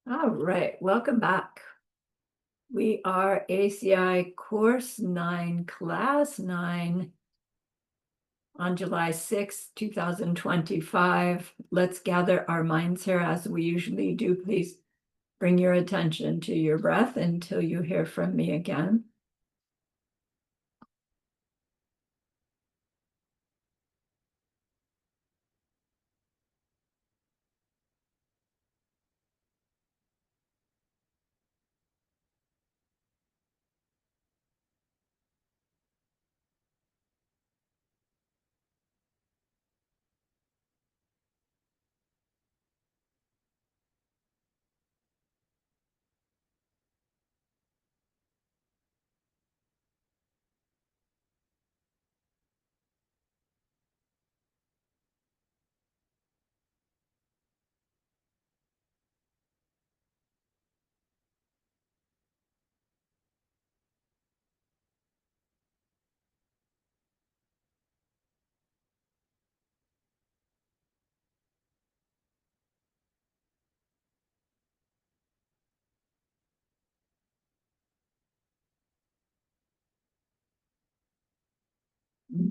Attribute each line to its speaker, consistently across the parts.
Speaker 1: All right, welcome back. We are ACI Course 9, Class 9 on July 6th, 2025. Let's gather our minds here as we usually do. Please bring your attention to your breath until you hear from me again.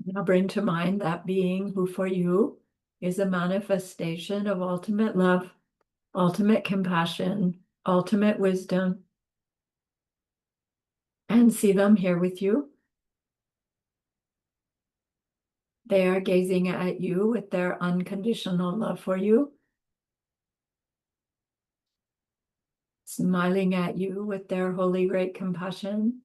Speaker 1: Now bring to mind that being who for you is a manifestation of ultimate love, ultimate compassion, ultimate wisdom, and see them here with you. They are gazing at you with their unconditional love for you, smiling at you with their holy great compassion,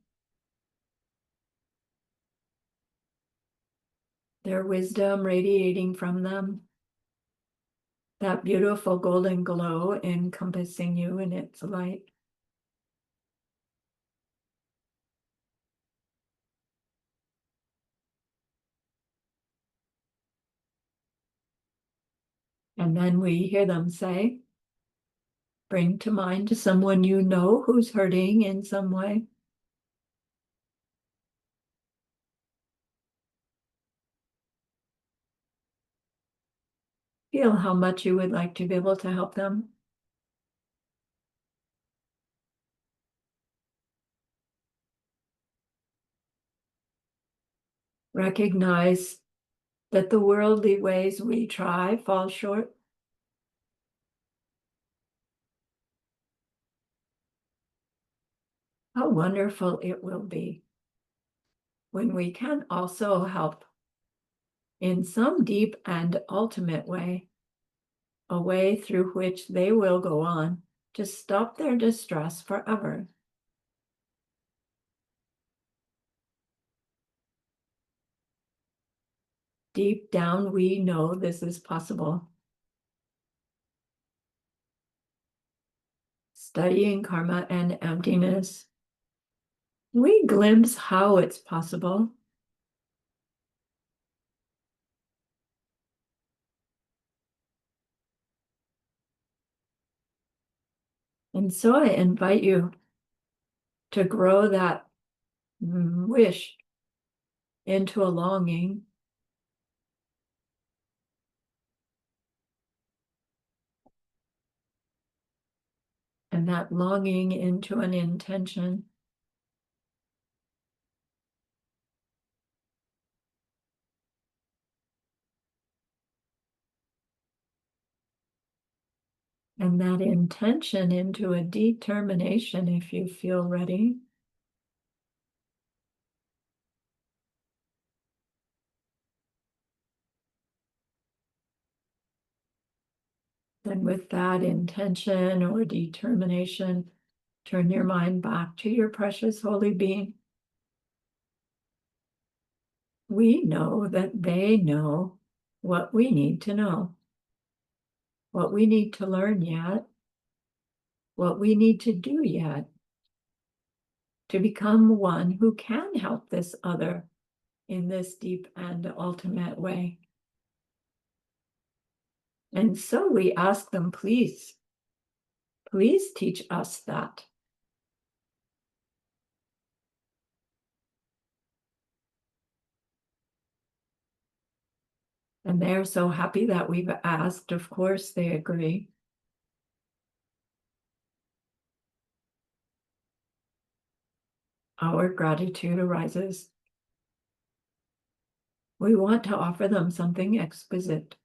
Speaker 1: their wisdom radiating from them, that beautiful golden glow encompassing you in its light. And then we hear them say, bring to mind someone you know who's hurting in some way. Feel how much you would like to be able to help them. Recognize that the worldly ways we try fall short. How wonderful it will be when we can also help in some deep and ultimate way, a way through which they will go on to stop their distress forever. Deep down, we know this is possible. Studying karma and emptiness, we glimpse how it's possible. And so I invite you to grow that wish into a longing, and that longing into an intention. And that intention into a determination if you feel ready. Then with that intention or determination, turn your mind back to your precious holy being. We know that they know what we need to know, what we need to learn yet, what we need to do yet to become one who can help this other in this deep and ultimate way. And so we ask them, please teach us that. And they're so happy that we've asked. Of course, they agree. our gratitude arises. We want to offer them something exquisite.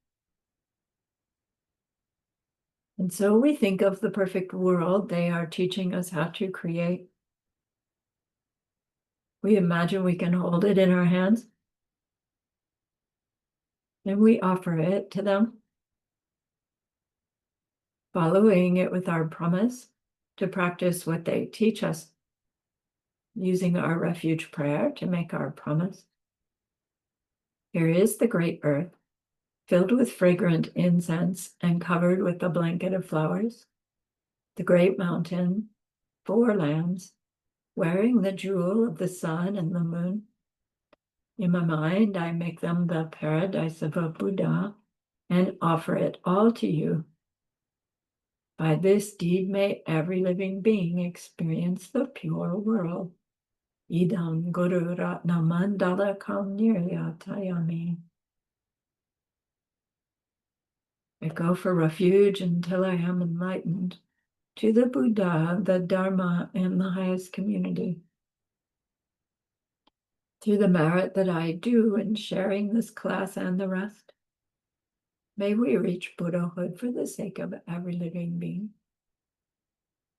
Speaker 1: And so we think of the perfect world they are teaching us how to create. We imagine we can hold it in our hands, and we offer it to them, following it with our promise to practice what they teach us, using our refuge prayer to make our promise. Here is the great earth, filled with fragrant incense and covered with a blanket of flowers. The great mountain, 4 lands, wearing the jewel of the sun and the moon. In my mind, I make them the paradise of a Buddha and offer it all to you. By this deed, may every living being experience the pure world. Idam Guru Ratna Mandala Tayami. I go for refuge until I am enlightened to the Buddha, the Dharma, and the highest community. Through the merit that I do in sharing this class and the rest, may we reach Buddhahood for the sake of every living being.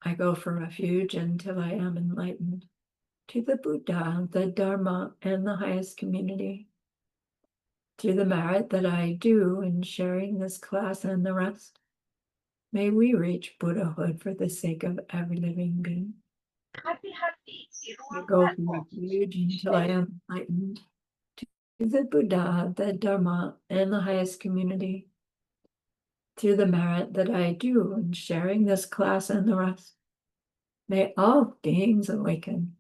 Speaker 1: I go for refuge until I am enlightened to the Buddha, the Dharma, and the highest community. Through the merit that I do in sharing this class and the rest, may we reach Buddhahood for the sake of every living being. I go for refuge until I am enlightened to the Buddha, the Dharma, and the highest community. Through the merit that I do in sharing this class and the rest, may all beings awaken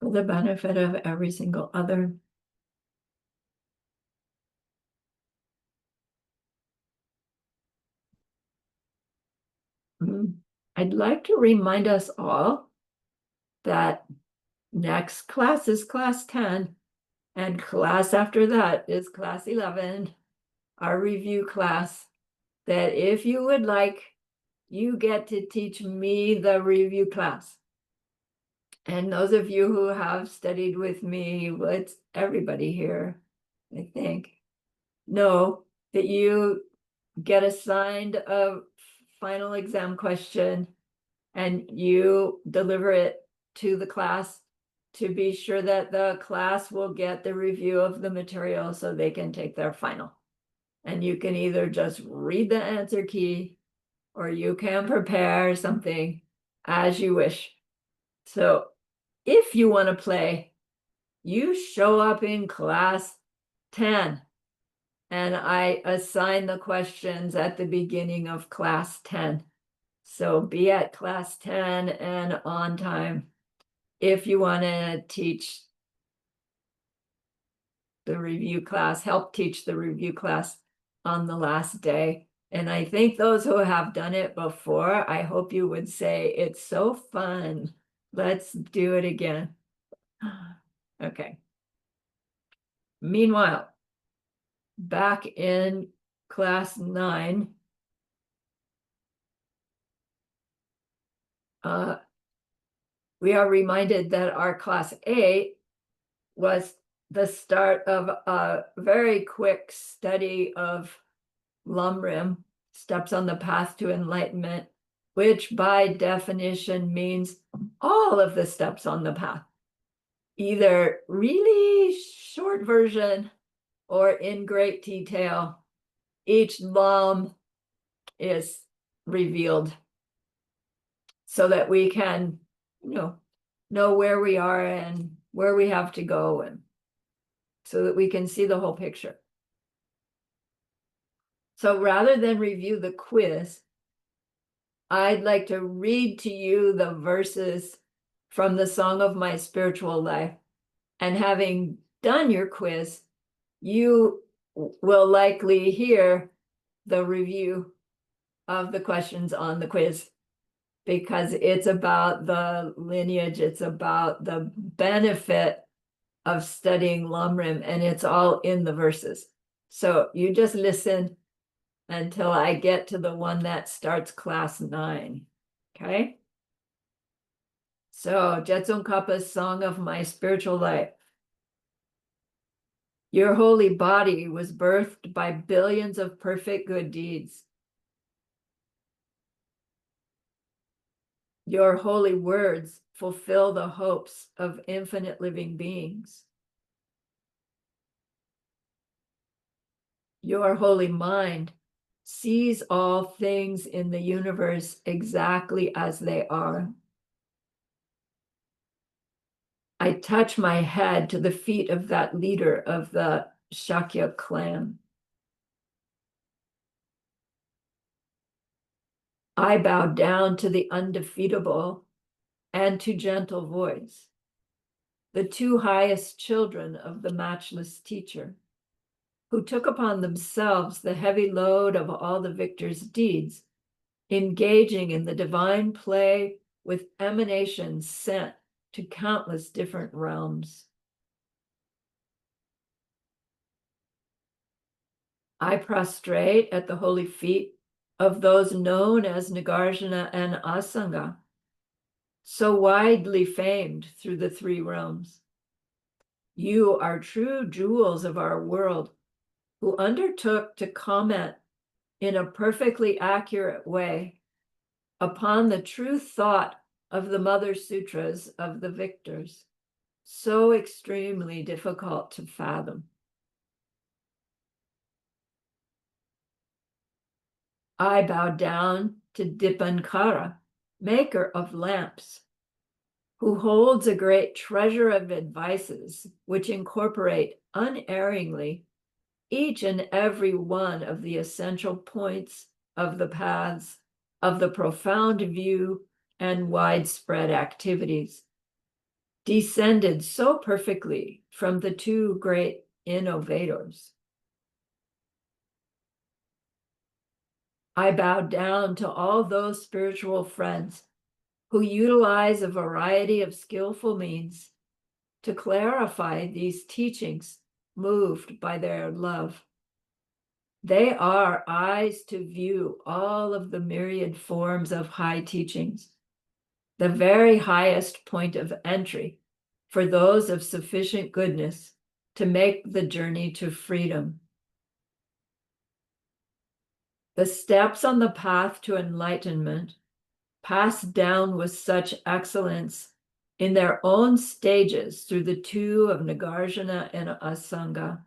Speaker 1: for the benefit of every single other. I'd like to remind us all that next class is class 10, and class after that is class 11, our review class, that if you would like, you get to teach me the review class. And those of you who have studied with me, well, it's everybody here, I think, know that you get assigned a final exam question and you deliver it to the class to be sure that the class will get the review of the material so they can take their final. And you can either just read the answer key or you can prepare something as you wish. So if you want to play, you show up in class 10 and I assign the questions at the beginning of class 10. So be at class 10 and on time if you want to teach the review class, help teach the review class on the last day. And I think those who have done it before, I hope you would say, it's so fun. Let's do it again. Okay. Meanwhile, back in class 9, we are reminded that our class 8 was the start of a very quick study of Lamrim, Steps on the Path to Enlightenment, which by definition means all of the steps on the path, either really short version or in great detail. Each Lam is revealed so that we can, know where we are and where we have to go, and so that we can see the whole picture. So rather than review the quiz, I'd like to read to you the verses from the Song of My Spiritual Life. And having done your quiz, you will likely hear the review of the questions on the quiz, because it's about the lineage, it's about the benefit of studying Lamrim, and it's all in the verses. So you just listen until I get to the one that starts class 9, okay? So, Jetsunkapa's Song of My Spiritual Life. Your holy body was birthed by billions of perfect good deeds. Your holy words fulfill the hopes of infinite living beings. Your holy mind sees all things in the universe exactly as they are. I touch my head to the feet of that leader of the Shakya clan. I bow down to the undefeatable and to gentle voice, the two highest children of the matchless teacher, who took upon themselves the heavy load of all the victor's deeds, engaging in the divine play with emanations sent to countless different realms. I prostrate at the holy feet of those known as Nagarjuna and Asanga, so widely famed through the three realms. You are true jewels of our world, who undertook to comment in a perfectly accurate way upon the true thought of the Mother Sutras of the victors, so extremely difficult to fathom. I bow down to Dipankara, maker of lamps, who holds a great treasure of advices which incorporate unerringly each and every one of the essential points of the paths of the profound view and widespread activities, descended so perfectly from the two great innovators. I bow down to all those spiritual friends who utilize a variety of skillful means to clarify these teachings moved by their love. They are eyes to view all of the myriad forms of high teachings, the very highest point of entry for those of sufficient goodness to make the journey to freedom. The steps on the path to enlightenment, passed down with such excellence in their own stages through the two of Nagarjuna and Asanga,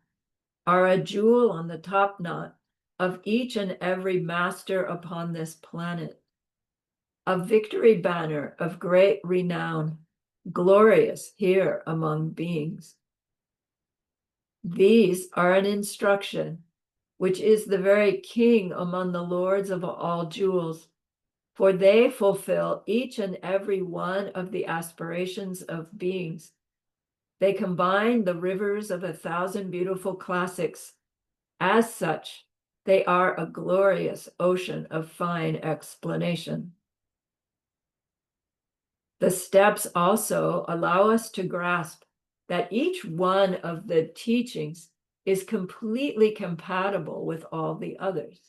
Speaker 1: are a jewel on the top knot of each and every master upon this planet, a victory banner of great renown, glorious here among beings. These are an instruction, which is the very king among the lords of all jewels, for they fulfill each and every one of the aspirations of beings. They combine the rivers of 1,000 beautiful classics. As such, they are a glorious ocean of fine explanation. The steps also allow us to grasp that each one of the teachings is completely compatible with all the others.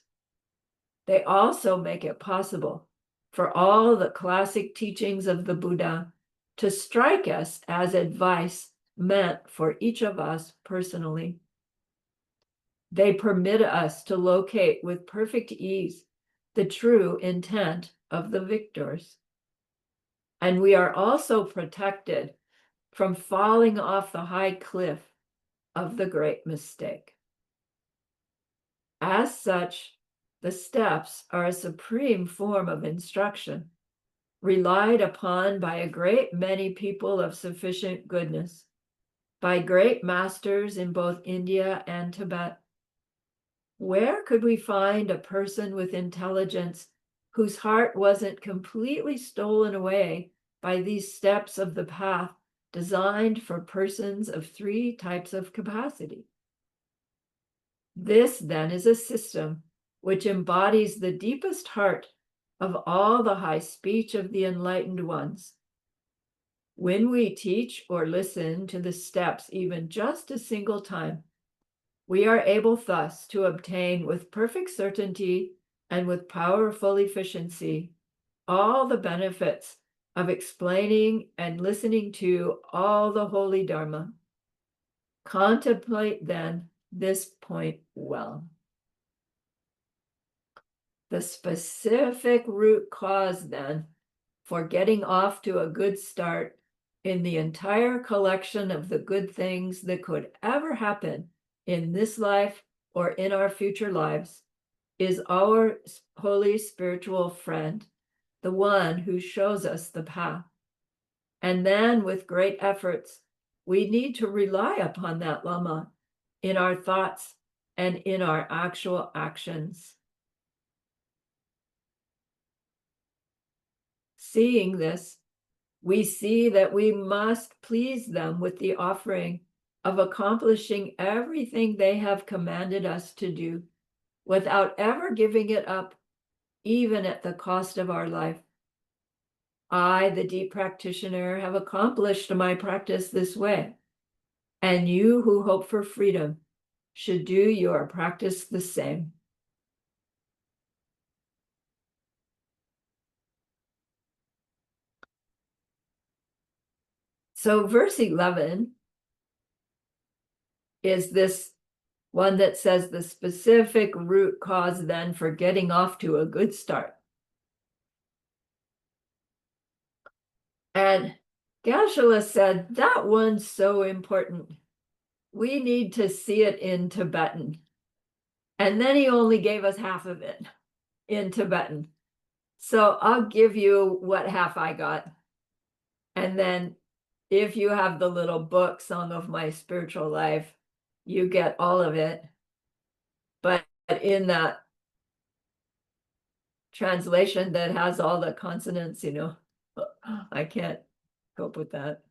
Speaker 1: They also make it possible for all the classic teachings of the Buddha to strike us as advice meant for each of us personally. They permit us to locate with perfect ease the true intent of the victors. And we are also protected from falling off the high cliff of the great mistake. As such, the steps are a supreme form of instruction, relied upon by a great many people of sufficient goodness, by great masters in both India and Tibet. Where could we find a person with intelligence whose heart wasn't completely stolen away by these steps of the path designed for persons of three types of capacity? This, then, is a system which embodies the deepest heart of all the high speech of the enlightened ones. When we teach or listen to the steps even just a single time, we are able thus to obtain with perfect certainty and with powerful efficiency all the benefits of explaining and listening to all the holy Dharma. Contemplate then this point well. The specific root cause then for getting off to a good start in the entire collection of the good things that could ever happen in this life or in our future lives is our holy spiritual friend, the one who shows us the path. And then with great efforts, we need to rely upon that Lama in our thoughts and in our actual actions. Seeing this, we see that we must please them with the offering of accomplishing everything they have commanded us to do without ever giving it up, even at the cost of our life. I, the deep practitioner, have accomplished my practice this way, and you who hope for freedom should do your practice the same. So verse 11 is this one that says the specific root cause then for getting off to a good start. And Geshe-la said, that one's so important. We need to see it in Tibetan. And then he only gave us half of it in Tibetan. So I'll give you what half I got. And then if you have the little book, Song of My Spiritual Life, you get all of it. But in that translation that has all the consonants, I can't cope with that.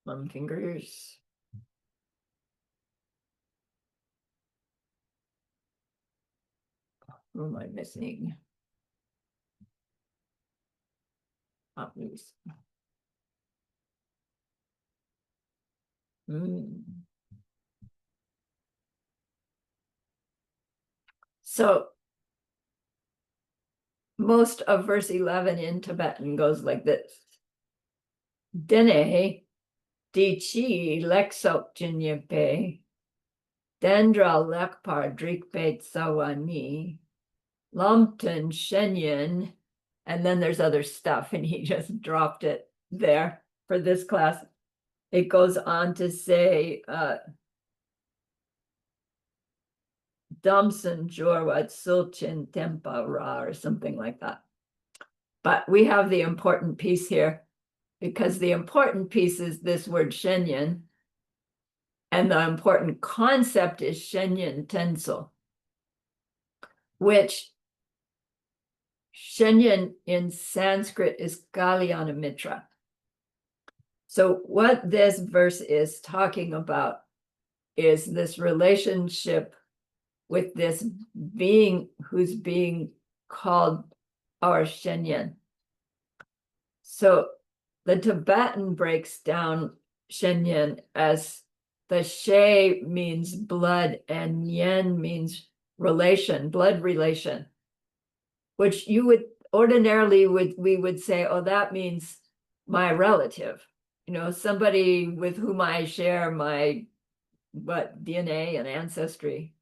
Speaker 1: Thumb fingers. Who am I missing? Please. So most of verse 11 in Tibetan goes like this. Dene di chi leksok jinyepe dendra lekpar drikpet sawani Lambton Shenyan, and then there's other stuff, and he just dropped it there for this class. It goes on to say, Damson Jorwat Sulchin Tempa Ra, or something like that. But we have the important piece here, because the important piece is this word Shenyan, and the important concept is Shenyan Tensel, which Shenyan in Sanskrit is Kalyana Mitra. So what this verse is talking about is this relationship with this being who's being called our Shenyan. So the Tibetan breaks down Shenyan as the She means blood and Yen means relation, blood relation, which you would ordinarily we would say, oh, that means my relative, somebody with whom I share my DNA and ancestry.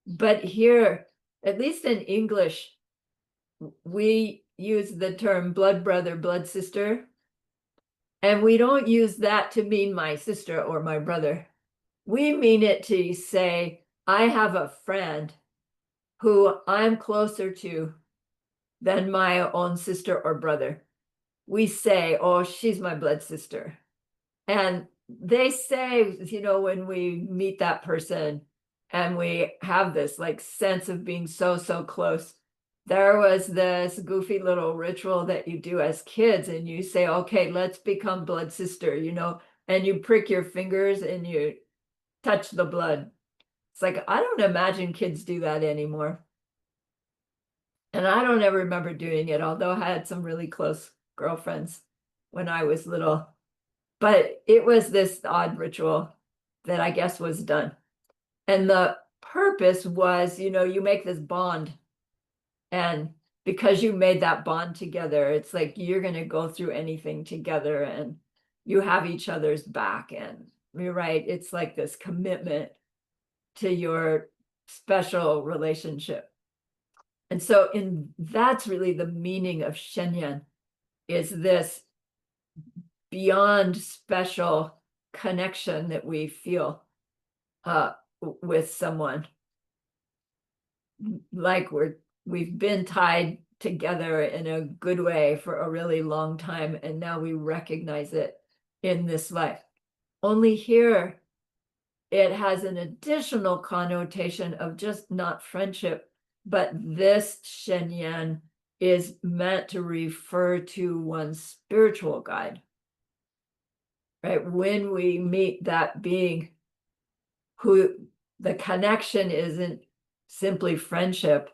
Speaker 1: But here, at least in English, we use the term blood brother, blood sister, and we don't use that to mean my sister or my brother. We mean it to say, I have a friend who I'm closer to than my own sister or brother. We say, oh, she's my blood sister. And they say, when we meet that person and we have this sense of being so close. There was this goofy little ritual that you do as kids, and you say, okay, let's become blood sister, and you prick your fingers and you touch the blood. It's like, I don't imagine kids do that anymore. And I don't ever remember doing it, although I had some really close girlfriends when I was little. But it was this odd ritual that I guess was done. And the purpose was, you make this bond. And because you made that bond together, it's like you're going to go through anything together and you have each other's back. And you're right, it's like this commitment to your special relationship. And so that's really the meaning of Shenyan, is this beyond special connection that we feel with someone, like we've been tied together in a good way for a really long time, and now we recognize it in this life. Only here it has an additional connotation of just not friendship, but this Shenyan is meant to refer to one's spiritual guide, right? When we meet that being who the connection isn't simply friendship,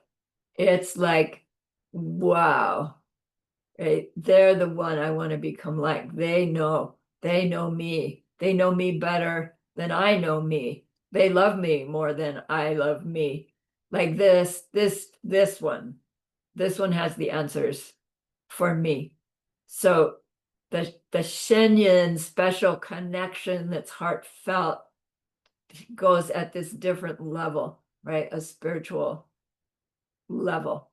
Speaker 1: it's like, wow, right? They're the one I want to become like. They know me. They know me better than I know me. They love me more than I love me. Like this one has the answers for me. So the Shenyan special connection that's heartfelt goes at this different level, right? A spiritual level.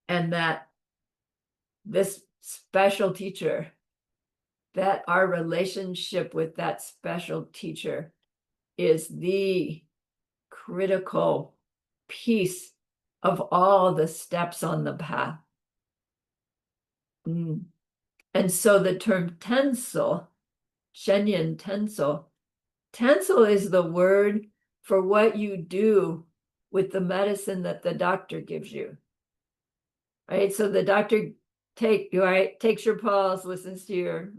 Speaker 1: And that this special teacher, that our relationship with that special teacher is the critical piece of all the steps on the path. And so the term tensel, Shenyan tensel is the word for what you do with the medicine that the doctor gives you. Right? So the doctor takes your pulse, listens to your,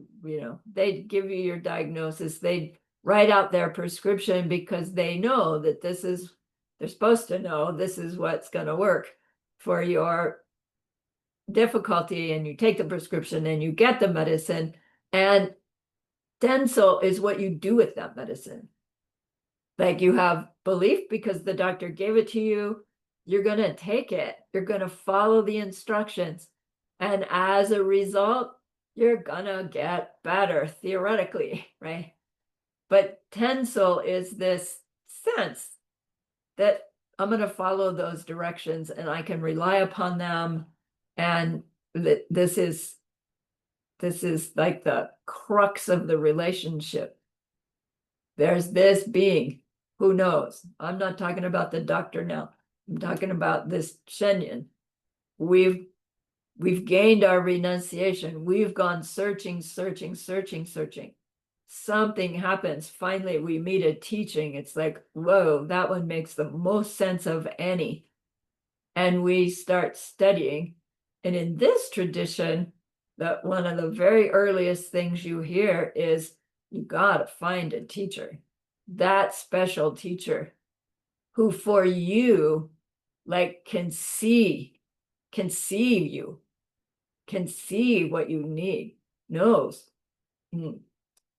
Speaker 1: they give you your diagnosis, they write out their prescription because they know that they're supposed to know this is what's going to work for your difficulty, and you take the prescription and you get the medicine, and tensel is what you do with that medicine. Like you have belief because the doctor gave it to you, you're going to take it, you're going to follow the instructions, and as a result, you're going to get better theoretically, right? But tensel is this sense that I'm going to follow those directions and I can rely upon them, and this is like the crux of the relationship. There's this being who knows. I'm not talking about the doctor now. I'm talking about this Shenyan. We've gained our renunciation. We've gone searching. Something happens. Finally, we meet a teaching. It's like, whoa, that one makes the most sense of any. And we start studying. And in this tradition, that one of the very earliest things you hear is, you got to find a teacher, that special teacher who for you, like, can see you, can see what you need, knows,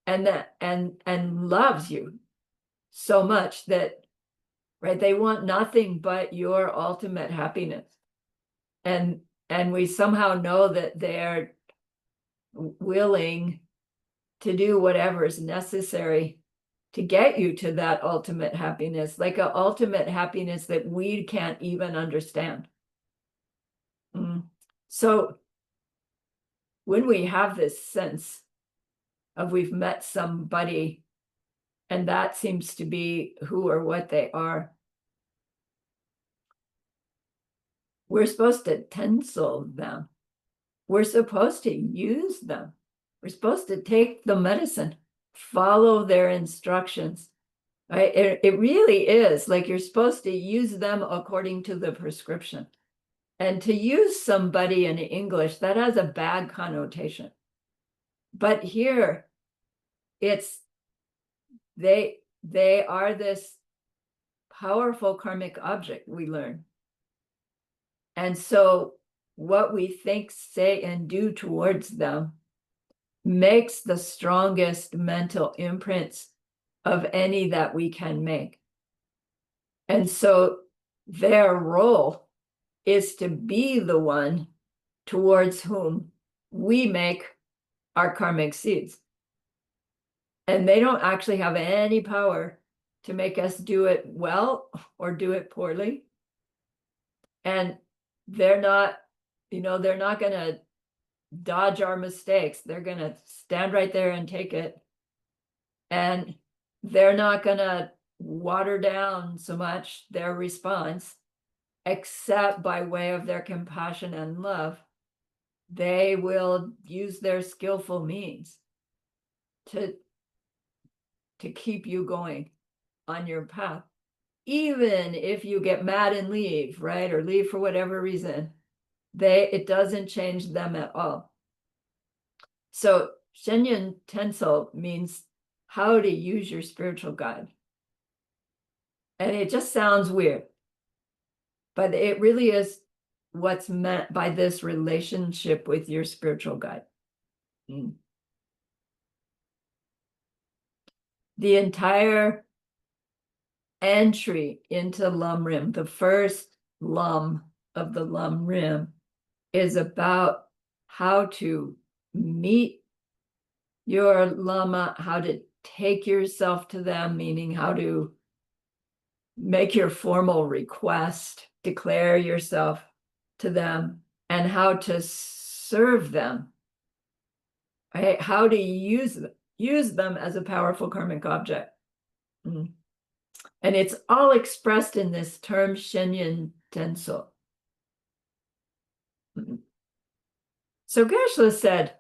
Speaker 1: and loves you so much that, right, they want nothing but your ultimate happiness. And we somehow know that they're willing to do whatever is necessary to get you to that ultimate happiness, like an ultimate happiness that we can't even understand. So when we have this sense of we've met somebody and that seems to be who or what they are, we're supposed to tensel them. We're supposed to use them. We're supposed to take the medicine, follow their instructions, right? It really is like you're supposed to use them according to the prescription. And to use somebody in English, that has a bad connotation. But here, it's they are this powerful karmic object, we learn. And so what we think, say, and do towards them makes the strongest mental imprints of any that we can make. And so their role is to be the one towards whom we make our karmic seeds. And they don't actually have any power to make us do it well or do it poorly. And they're not, they're not going to dodge our mistakes. They're going to stand right there and take it. And they're not going to water down so much their response, except by way of their compassion and love. They will use their skillful means to keep you going on your path, even if you get mad and leave, right? Or leave for whatever reason, it doesn't change them at all. So Shenyan Tensel means how to use your spiritual guide. And it just sounds weird, but it really is what's meant by this relationship with your spiritual guide. The entire entry into Lum Rim, the first Lum of the Lum Rim, is about how to meet your Lama, how to take yourself to them, meaning how to make your formal request, declare yourself to them, and how to serve them, right? How to use them as a powerful karmic object. And it's all expressed in this term Shenyan Tensel. So Geshe-la said,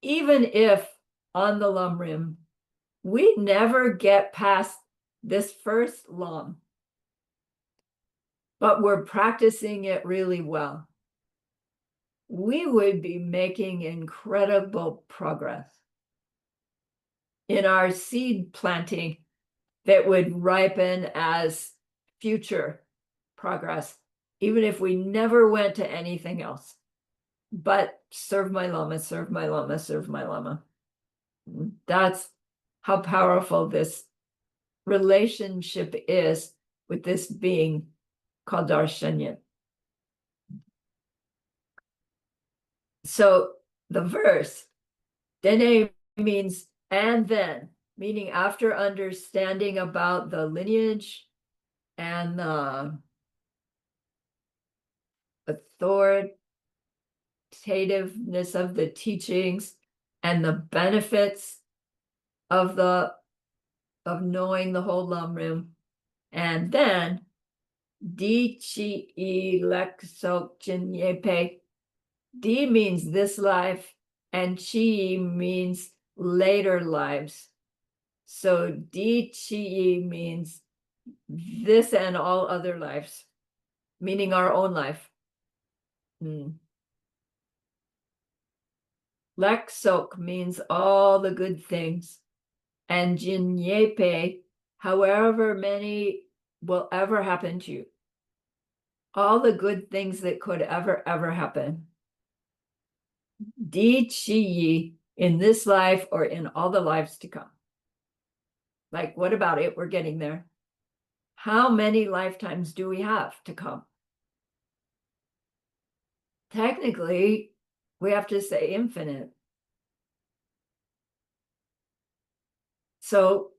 Speaker 1: even if on the Lum Rim, we never get past this first Lum, but we're practicing it really well, we would be making incredible progress in our seed planting that would ripen as future progress, even if we never went to anything else but serve my Lama, serve my Lama, serve my Lama. That's how powerful this relationship is with this being called our Shenyan. So the verse, Dene, means and then, meaning after understanding about the lineage and the authoritativeness of the teachings and the benefits of knowing the whole Lum Rim. And then Di Chi Lek Sok Chin Yepe. Di means this life, and Chi means later lives. So Di Chi means this and all other lives, meaning our own life. Lek Sok means all the good things. And Jin Yepe, however many will ever happen to you. All the good things that could ever happen. Di Chi in this life or in all the lives to come. Like, what about it? We're getting there. How many lifetimes do we have to come? Technically, we have to say infinite. So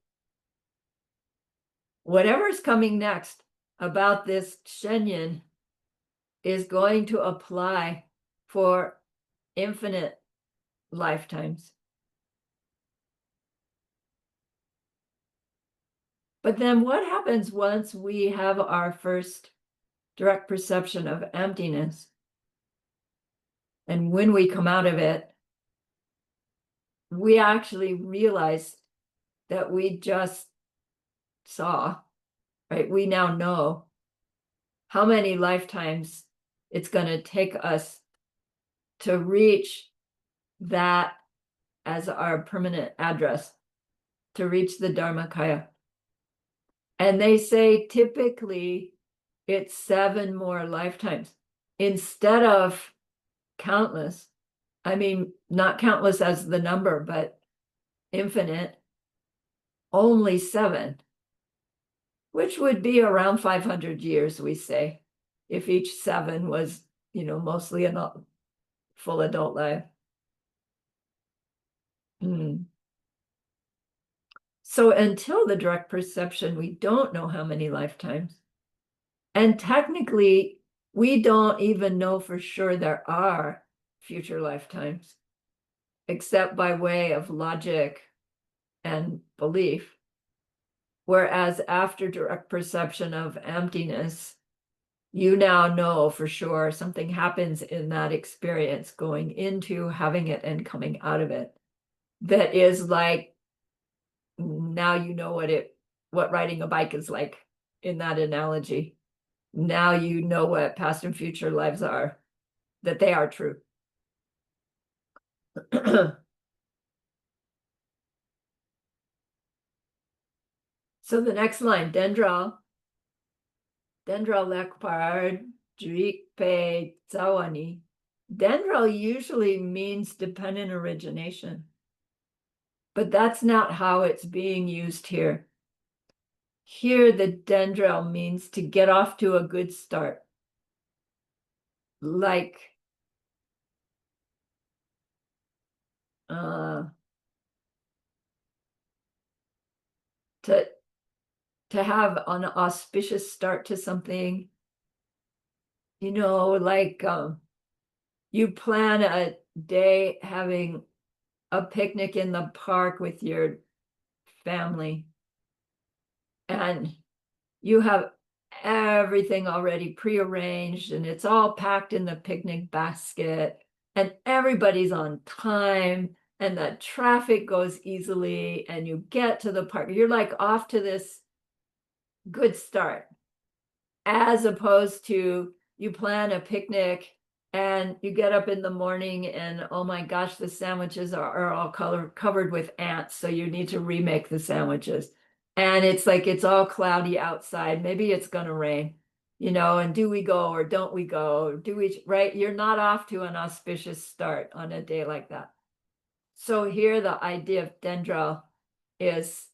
Speaker 1: whatever's coming next about this Shenyan is going to apply for infinite lifetimes. But then what happens once we have our first direct perception of emptiness? And when we come out of it, we actually realize that we just saw, right? We now know how many lifetimes it's going to take us to reach that as our permanent address, to reach the Dharmakaya. And they say typically it's 7 more lifetimes instead of countless. I mean, not countless as the number, but infinite, only 7, which would be around 500 years, we say, if each 7 was, mostly a full adult life. So until the direct perception, we don't know how many lifetimes. And technically, we don't even know for sure there are future lifetimes, except by way of logic and belief. Whereas after direct perception of emptiness, you now know for sure something happens in that experience, going into having it and coming out of it, that is like, now you know what riding a bike is like in that analogy. Now you know what past and future lives are, that they are true. So the next line, Dendral lekpar drikpe tsawani. Dendral usually means dependent origination, but that's not how it's being used here. Here, the dendral means to get off to a good start. Like, to have an auspicious start to something, like you plan a day having a picnic in the park with your family, and you have everything already prearranged and it's all packed in the picnic basket and everybody's on time and the traffic goes easily and you get to the park. You're like off to this good start, as opposed to you plan a picnic and you get up in the morning and, oh my gosh, the sandwiches are all covered with ants, so you need to remake the sandwiches. And it's like it's all cloudy outside. Maybe it's going to rain, and do we go or don't we go? Right? You're not off to an auspicious start on a day like that. So here the idea of dendral is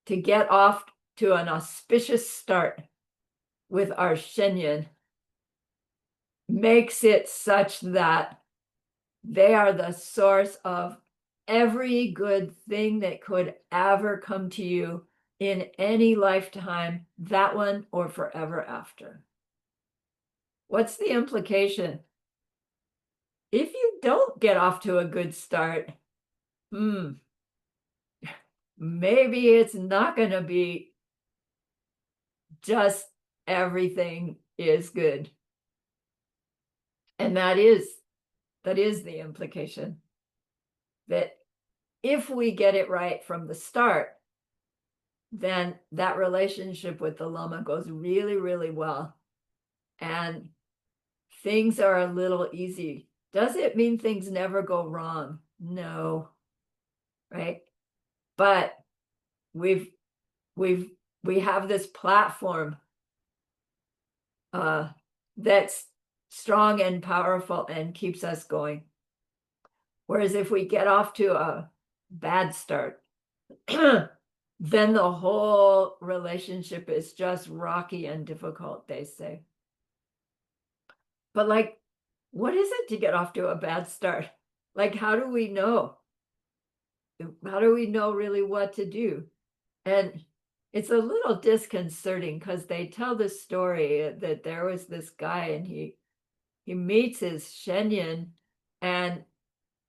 Speaker 1: to get off to an auspicious start with our Shenyan, makes it such that they are the source of every good thing that could ever come to you in any lifetime, that one or forever after. What's the implication? If you don't get off to a good start, maybe it's not going to be just everything is good. And that is the implication, that if we get it right from the start, then that relationship with the Lama goes really, really well. And things are a little easy. Does it mean things never go wrong? No. Right? But we have this platform that's strong and powerful and keeps us going. Whereas if we get off to a bad start, then the whole relationship is just rocky and difficult, they say. But like, what is it to get off to a bad start? Like, how do we know? How do we know really what to do? And it's a little disconcerting because they tell this story that there was this guy and he meets his Shenyan and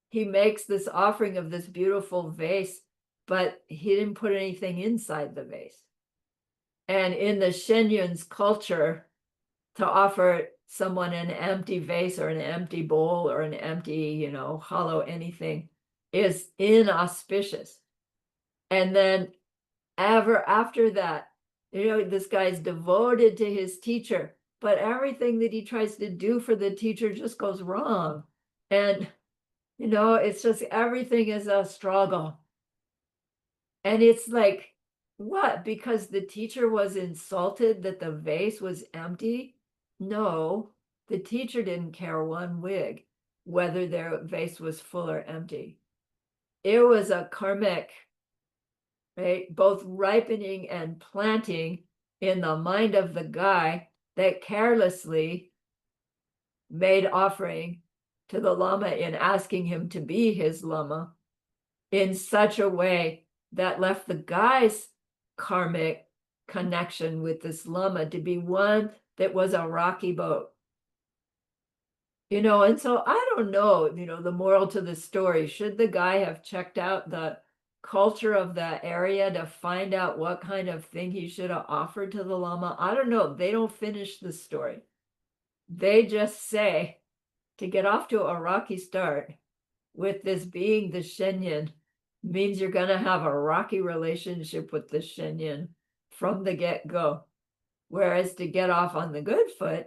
Speaker 1: he makes this offering of this beautiful vase, but he didn't put anything inside the vase. And in the Shenyan's culture, to offer someone an empty vase or an empty bowl or an empty, hollow anything is inauspicious. And then ever after that, this guy's devoted to his teacher, but everything that he tries to do for the teacher just goes wrong. And, it's just everything is a struggle. And it's like What? Because the teacher was insulted that the vase was empty? No, the teacher didn't care one wig whether their vase was full or empty. It was a karmic, right? Both ripening and planting in the mind of the guy that carelessly made offering to the Lama in asking him to be his Lama in such a way that left the guy's karmic connection with this Lama to be one that was a rocky boat. And so I don't know, the moral to the story. Should the guy have checked out the culture of that area to find out what kind of thing he should have offered to the Lama? I don't know. They don't finish the story. They just say to get off to a rocky start with this being the Shenyan means you're going to have a rocky relationship with the Shenyan from the get-go. Whereas to get off on the good foot,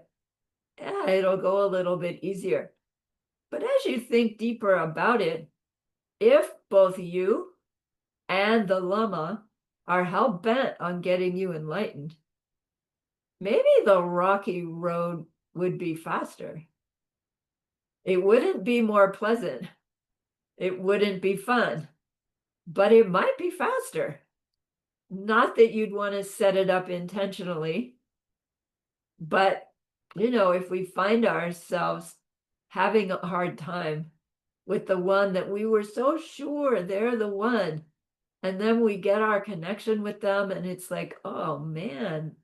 Speaker 1: it'll go a little bit easier. But as you think deeper about it, if both you and the Lama are hell-bent on getting you enlightened, maybe the rocky road would be faster. It wouldn't be more pleasant. It wouldn't be fun, but it might be faster. Not that you'd want to set it up intentionally, but if we find ourselves having a hard time with the one that we were so sure they're the one, and then we get our connection with them and it's like, oh man,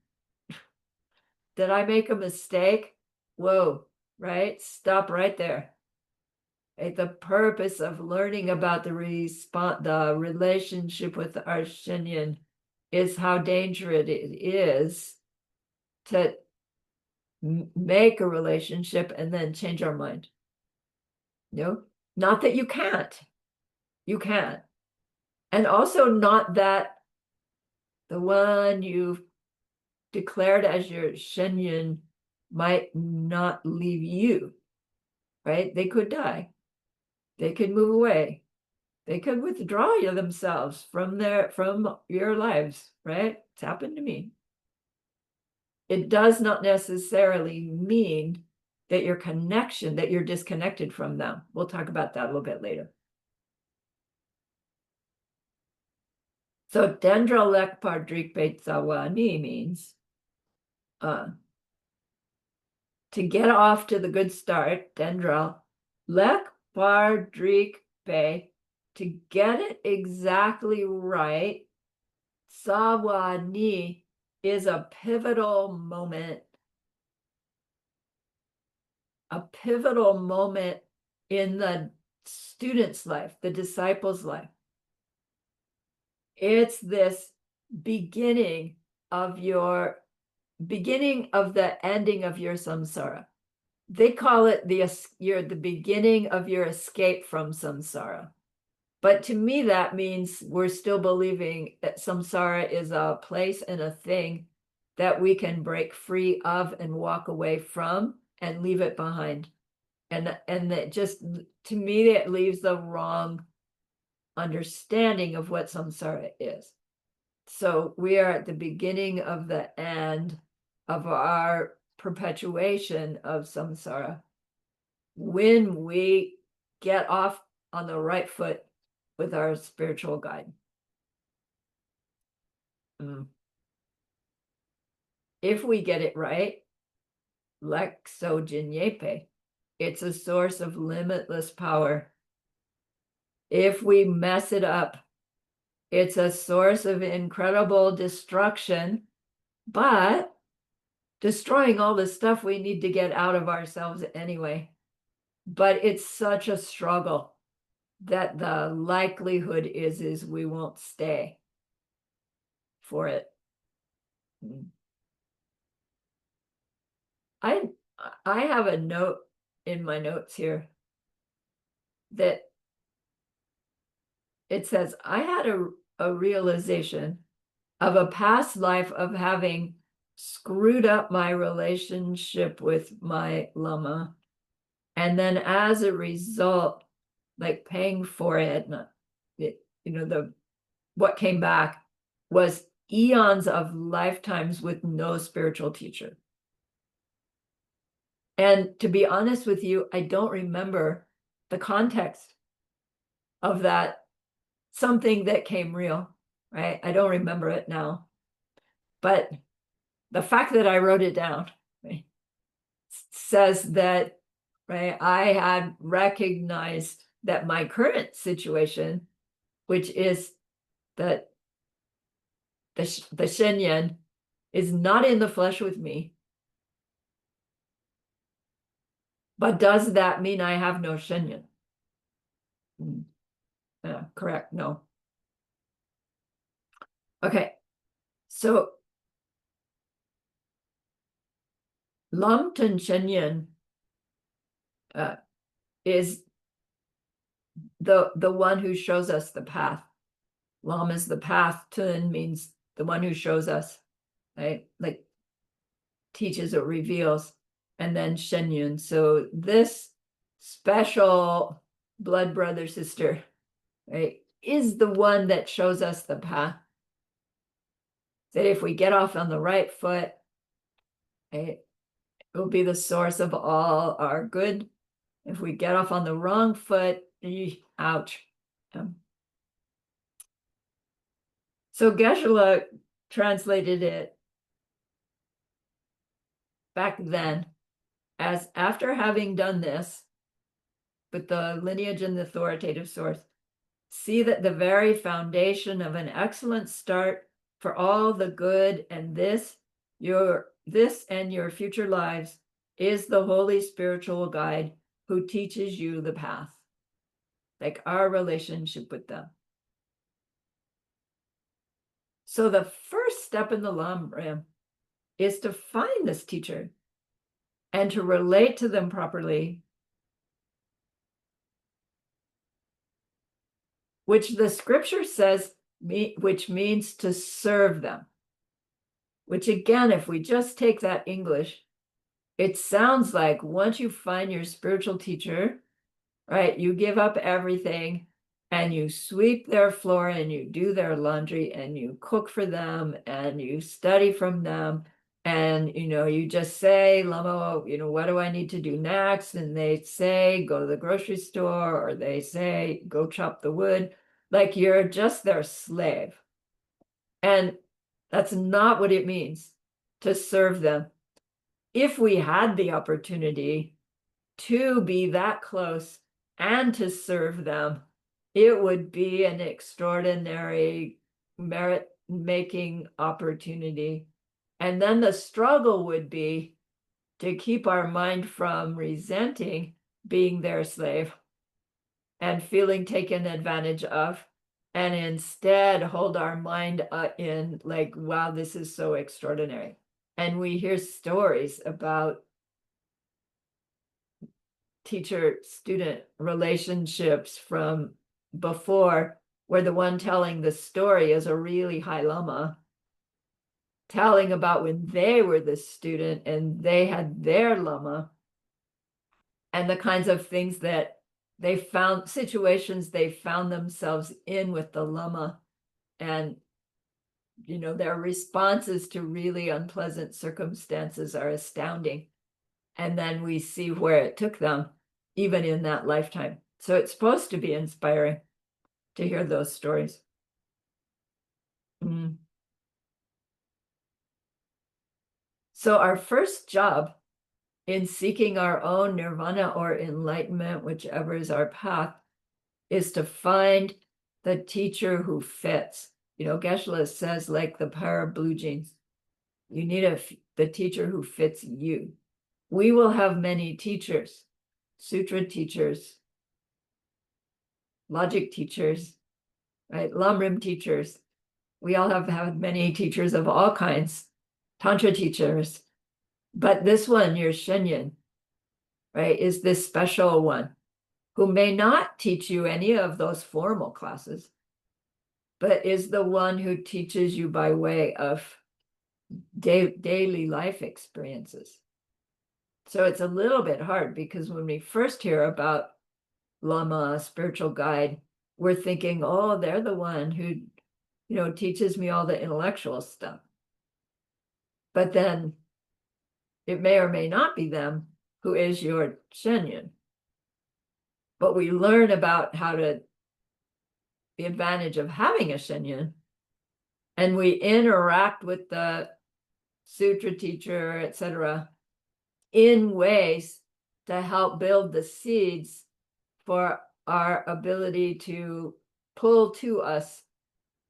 Speaker 1: did I make a mistake? Whoa, right? Stop right there. Right? The purpose of learning about the relationship with our Shenyan is how dangerous it is to make a relationship and then change our mind. Not that you can't. You can. And also not that the one you've declared as your Shenyan might not leave you, right? They could die. They could move away. They could withdraw themselves from your lives, right? It's happened to me. It does not necessarily mean that you're disconnected from them. We'll talk about that a little bit later. So Dendra Lekpar Drikpe Tsawani means to get off to the good start, Dendra Lekpar Drikpe, to get it exactly right. Tsawani is a pivotal moment in the student's life, the disciple's life. It's this beginning of the ending of your samsara. They call it the beginning of your escape from samsara. But to me, that means we're still believing that samsara is a place and a thing that we can break free of and walk away from and leave it behind. And that just, to me, it leaves the wrong understanding of what samsara is. So we are at the beginning of the end of our perpetuation of samsara when we get off on the right foot with our spiritual guide. If we get it right, Lexo Jinyepe, it's a source of limitless power. If we mess it up, it's a source of incredible destruction, but destroying all the stuff we need to get out of ourselves anyway. But it's such a struggle that the likelihood is we won't stay for it. I have a note in my notes here that it says, I had a realization of a past life of having screwed up my relationship with my Lama. And then as a result, like paying for it, what came back was eons of lifetimes with no spiritual teacher. And to be honest with you, I don't remember the context of that, something that came real, right? I don't remember it now. But the fact that I wrote it down, right, says that, right, I had recognized that my current situation, which is that the Shenyan is not in the flesh with me. But does that mean I have no Shenyan? Correct, no. Okay, so Lam Tun Shenyan is the one who shows us the path. Lam is the path, Tun means the one who shows us, right? Like teaches or reveals, and then Shenyun. So this special blood brother sister, right, is the one that shows us the path. That if we get off on the right foot, right, it will be the source of all our good. If we get off on the wrong foot, ouch. So Geshe-la translated it back then as, after having done this with the lineage and the authoritative source, see that the very foundation of an excellent start for all the good and this and your future lives is the holy spiritual guide who teaches you the path, like our relationship with them. So the first step in the Lam Rim is to find this teacher and to relate to them properly, which the scripture says, which means to serve them. Which again, if we just take that English, it sounds like once you find your spiritual teacher, right, you give up everything and you sweep their floor and you do their laundry and you cook for them and you study from them. And, you just say, Lama, what do I need to do next? And they say, go to the grocery store, or they say, go chop the wood. Like you're just their slave. And that's not what it means to serve them. If we had the opportunity to be that close and to serve them, it would be an extraordinary merit-making opportunity. And then the struggle would be to keep our mind from resenting being their slave and feeling taken advantage of, and instead hold our mind in like, wow, this is so extraordinary. And we hear stories about teacher-student relationships from before, where the one telling the story is a really high lama, telling about when they were the student and they had their lama, and the kinds of things that they found, situations they found themselves in with the lama, and their responses to really unpleasant circumstances are astounding. And then we see where it took them, even in that lifetime. So it's supposed to be inspiring to hear those stories. So our first job in seeking our own nirvana or enlightenment, whichever is our path, is to find the teacher who fits. Geshe-la says, like the pair of blue jeans, you need the teacher who fits you. We will have many teachers, sutra teachers, logic teachers, right? Lamrim teachers. We all have had many teachers of all kinds, tantra teachers. But this one, your Shenyan, right, is this special one who may not teach you any of those formal classes, but is the one who teaches you by way of daily life experiences. So it's a little bit hard, because when we first hear about Lama, spiritual guide, we're thinking, oh, they're the one who teaches me all the intellectual stuff. But then it may or may not be them who is your Shenyun. But we learn about the advantage of having a Shenyun, and we interact with the sutra teacher, etc., in ways to help build the seeds for our ability to pull to us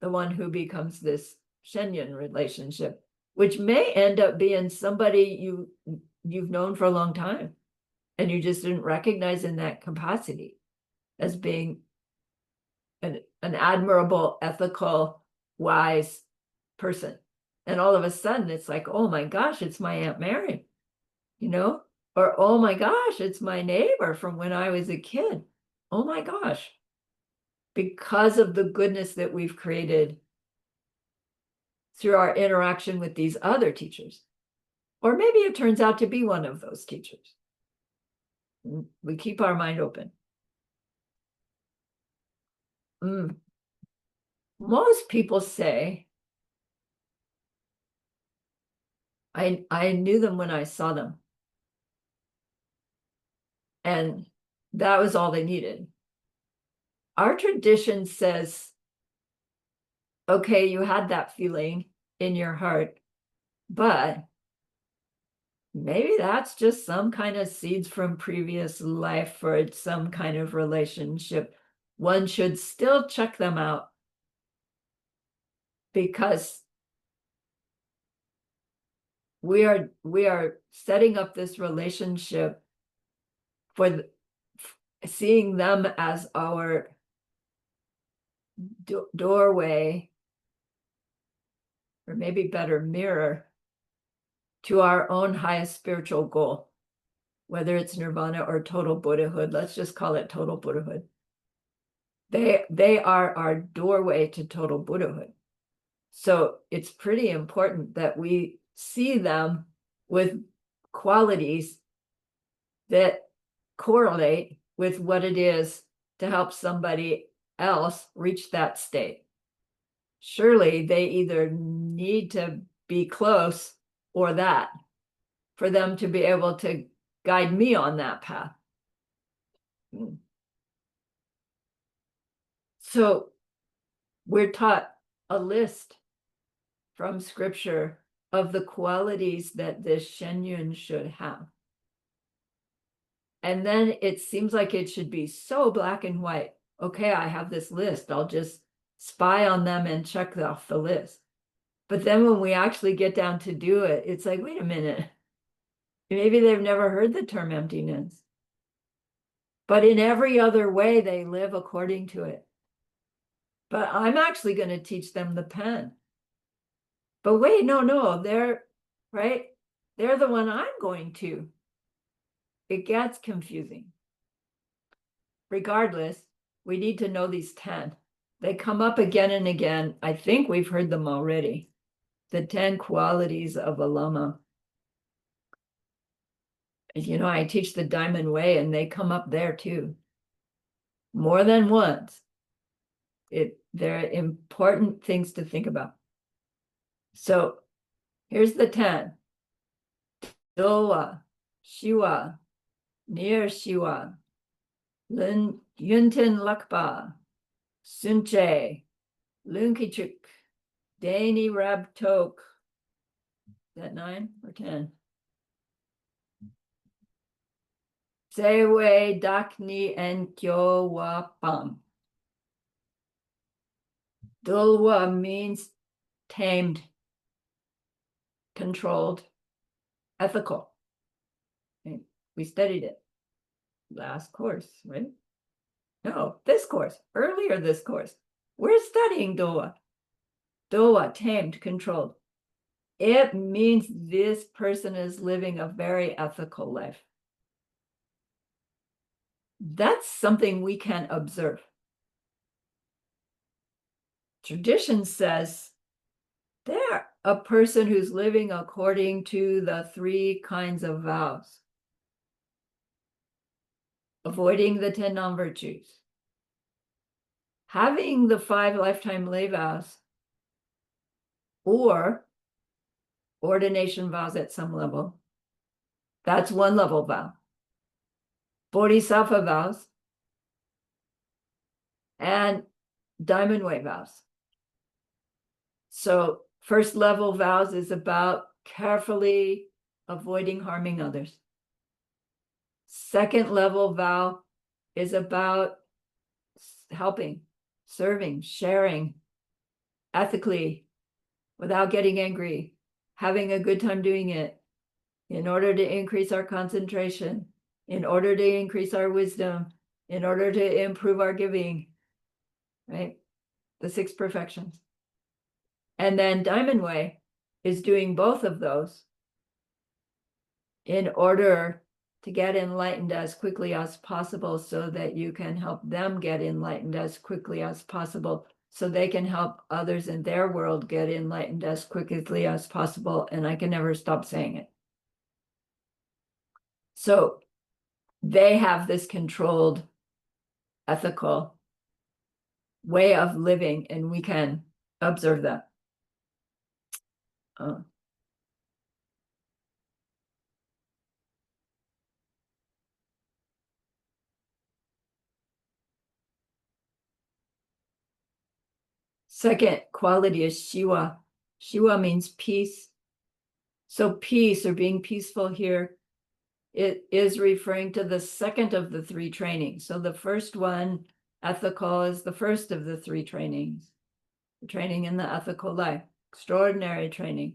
Speaker 1: the one who becomes this Shenyun relationship, which may end up being somebody you've known for a long time, and you just didn't recognize in that capacity as being an admirable, ethical, wise person. And all of a sudden it's like, oh my gosh, it's my Aunt Mary, or oh my gosh, it's my neighbor from when I was a kid. Oh my gosh. Because of the goodness that we've created through our interaction with these other teachers. Or maybe it turns out to be one of those teachers. We keep our mind open. Most people say, I knew them when I saw them. And that was all they needed. Our tradition says, okay, you had that feeling in your heart, but maybe that's just some kind of seeds from previous life or some kind of relationship. One should still check them out, because we are setting up this relationship for seeing them as our doorway, or maybe better, mirror to our own highest spiritual goal, whether it's nirvana or total Buddhahood. Let's just call it total Buddhahood. They are our doorway to total Buddhahood. So it's pretty important that we see them with qualities that correlate with what it is to help somebody else reach that state. Surely they either need to be close or that for them to be able to guide me on that path. So we're taught a list from scripture of the qualities that this Shenyun should have. And then it seems like it should be so black and white. Okay, I have this list. I'll just spy on them and check off the list. But then when we actually get down to do it, it's like, wait a minute. Maybe they've never heard the term emptiness. But in every other way, they live according to it. But I'm actually going to teach them the pen. But wait, no, they're right. They're the one I'm going to. It gets confusing. Regardless, we need to know these 10. They come up again and again. I think we've heard them already. The 10 qualities of a Lama. I teach the Diamond Way, and they come up there too. More than once. They're important things to think about. So here's the 10. Dowa, Shiwa, Near Shiwa, Yunten Lakpa, Sunche, Lunkichuk, Dani Rabtok. Is that 9 or 10? Sewe Dakni and Kyowa Pam. Dulwa means tamed, controlled, ethical. Okay. We studied it last course, right? No, this course, earlier this course. We're studying Dowa. Dowa, tamed, controlled. It means this person is living a very ethical life. That's something we can observe. Tradition says they're a person who's living according to the 3 kinds of vows. Avoiding the 10 non-virtues. Having the 5 lifetime lay vows or ordination vows at some level. That's one level vow. Bodhisattva vows and diamond way vows. So first level vows is about carefully avoiding harming others. Second level vow is about helping, serving, sharing ethically without getting angry, having a good time doing it in order to increase our concentration, in order to increase our wisdom, in order to improve our giving, right? The 6 perfections. And then Diamond Way is doing both of those in order to get enlightened as quickly as possible so that you can help them get enlightened as quickly as possible so they can help others in their world get enlightened as quickly as possible. And I can never stop saying it. So they have this controlled, ethical way of living, and we can observe that. Second quality is Shiva. Shiva means peace. So peace, or being peaceful here, it is referring to the second of the 3 trainings. So the first one, ethical, is the first of the 3 trainings. The training in the ethical life, extraordinary training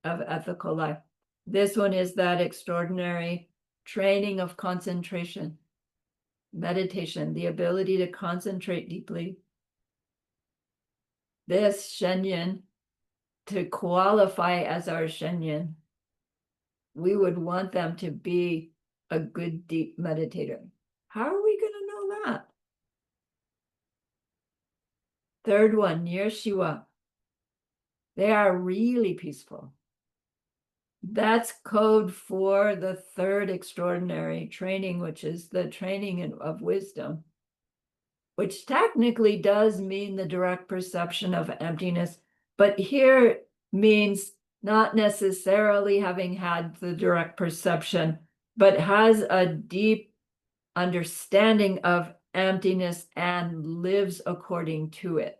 Speaker 1: of ethical life. This one is that extraordinary training of concentration, meditation, the ability to concentrate deeply. This Shenyan, to qualify as our Shenyan, we would want them to be a good deep meditator. How are we going to know that? Third one, near Shiva. They are really peaceful. That's code for the third extraordinary training, which is the training of wisdom, which technically does mean the direct perception of emptiness, but here means not necessarily having had the direct perception, but has a deep understanding of emptiness and lives according to it.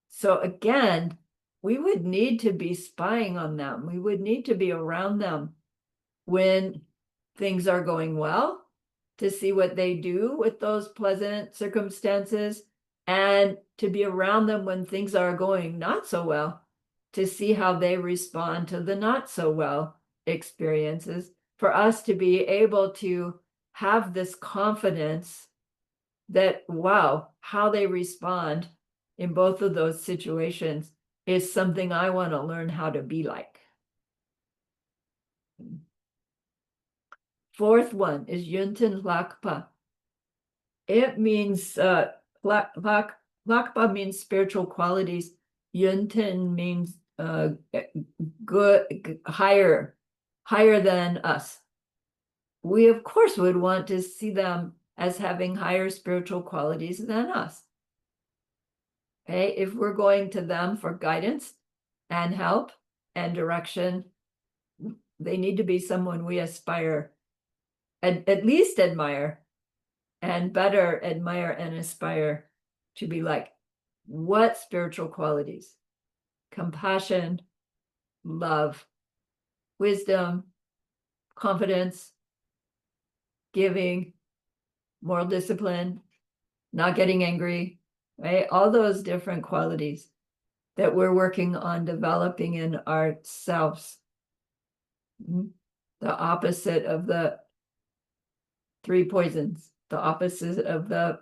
Speaker 1: So again, we would need to be spying on them. We would need to be around them when things are going well, to see what they do with those pleasant circumstances, and to be around them when things are going not so well, to see how they respond to the not so well experiences, for us to be able to have this confidence that, wow, how they respond in both of those situations is something I want to learn how to be like. Fourth one is Yunten Lakpa. It means, Lakpa means spiritual qualities. Yunten means good, higher than us. We, of course, would want to see them as having higher spiritual qualities than us. Okay, if we're going to them for guidance and help and direction, they need to be someone we aspire, at least admire, and better admire and aspire to be like. What spiritual qualities? Compassion, love, wisdom, confidence, giving, moral discipline, not getting angry, right? All those different qualities that we're working on developing in ourselves. The opposite of the 3 poisons, the opposite of the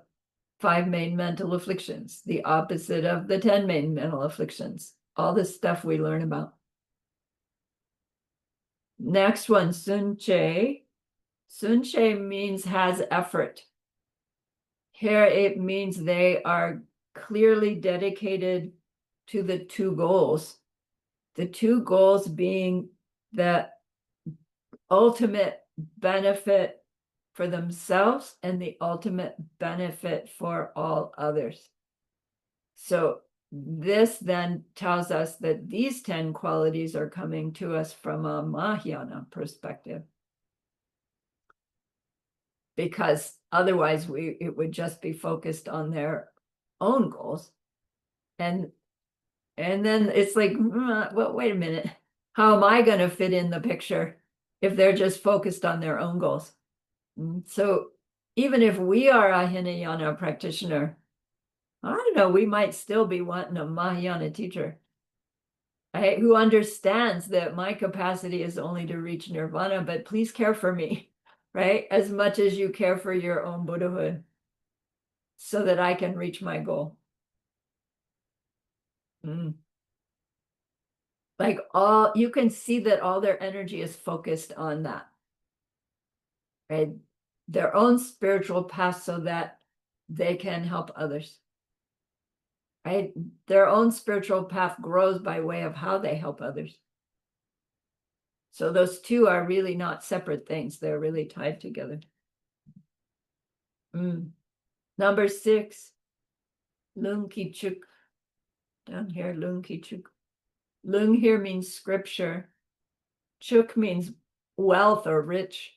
Speaker 1: 5 main mental afflictions, the opposite of the 10 main mental afflictions, all this stuff we learn about. Next one, Sun Che. Sun Che means has effort. Here it means they are clearly dedicated to the 2 goals. The 2 goals being the ultimate benefit for themselves and the ultimate benefit for all others. So this then tells us that these 10 qualities are coming to us from a Mahayana perspective. Because otherwise it would just be focused on their own goals. And then it's like, well, wait a minute. How am I going to fit in the picture if they're just focused on their own goals? So even if we are a Hinayana practitioner, I don't know, we might still be wanting a Mahayana teacher, right, who understands that my capacity is only to reach nirvana, but please care for me, right, as much as you care for your own Buddhahood, so that I can reach my goal. Like you can see that all their energy is focused on that, right? Their own spiritual path so that they can help others, right? Their own spiritual path grows by way of how they help others. So those two are really not separate things. They're really tied together. Number 6, Lung Ki Chuk. Down here, Lung Ki Chuk. Lung here means scripture. Chuk means wealth or rich.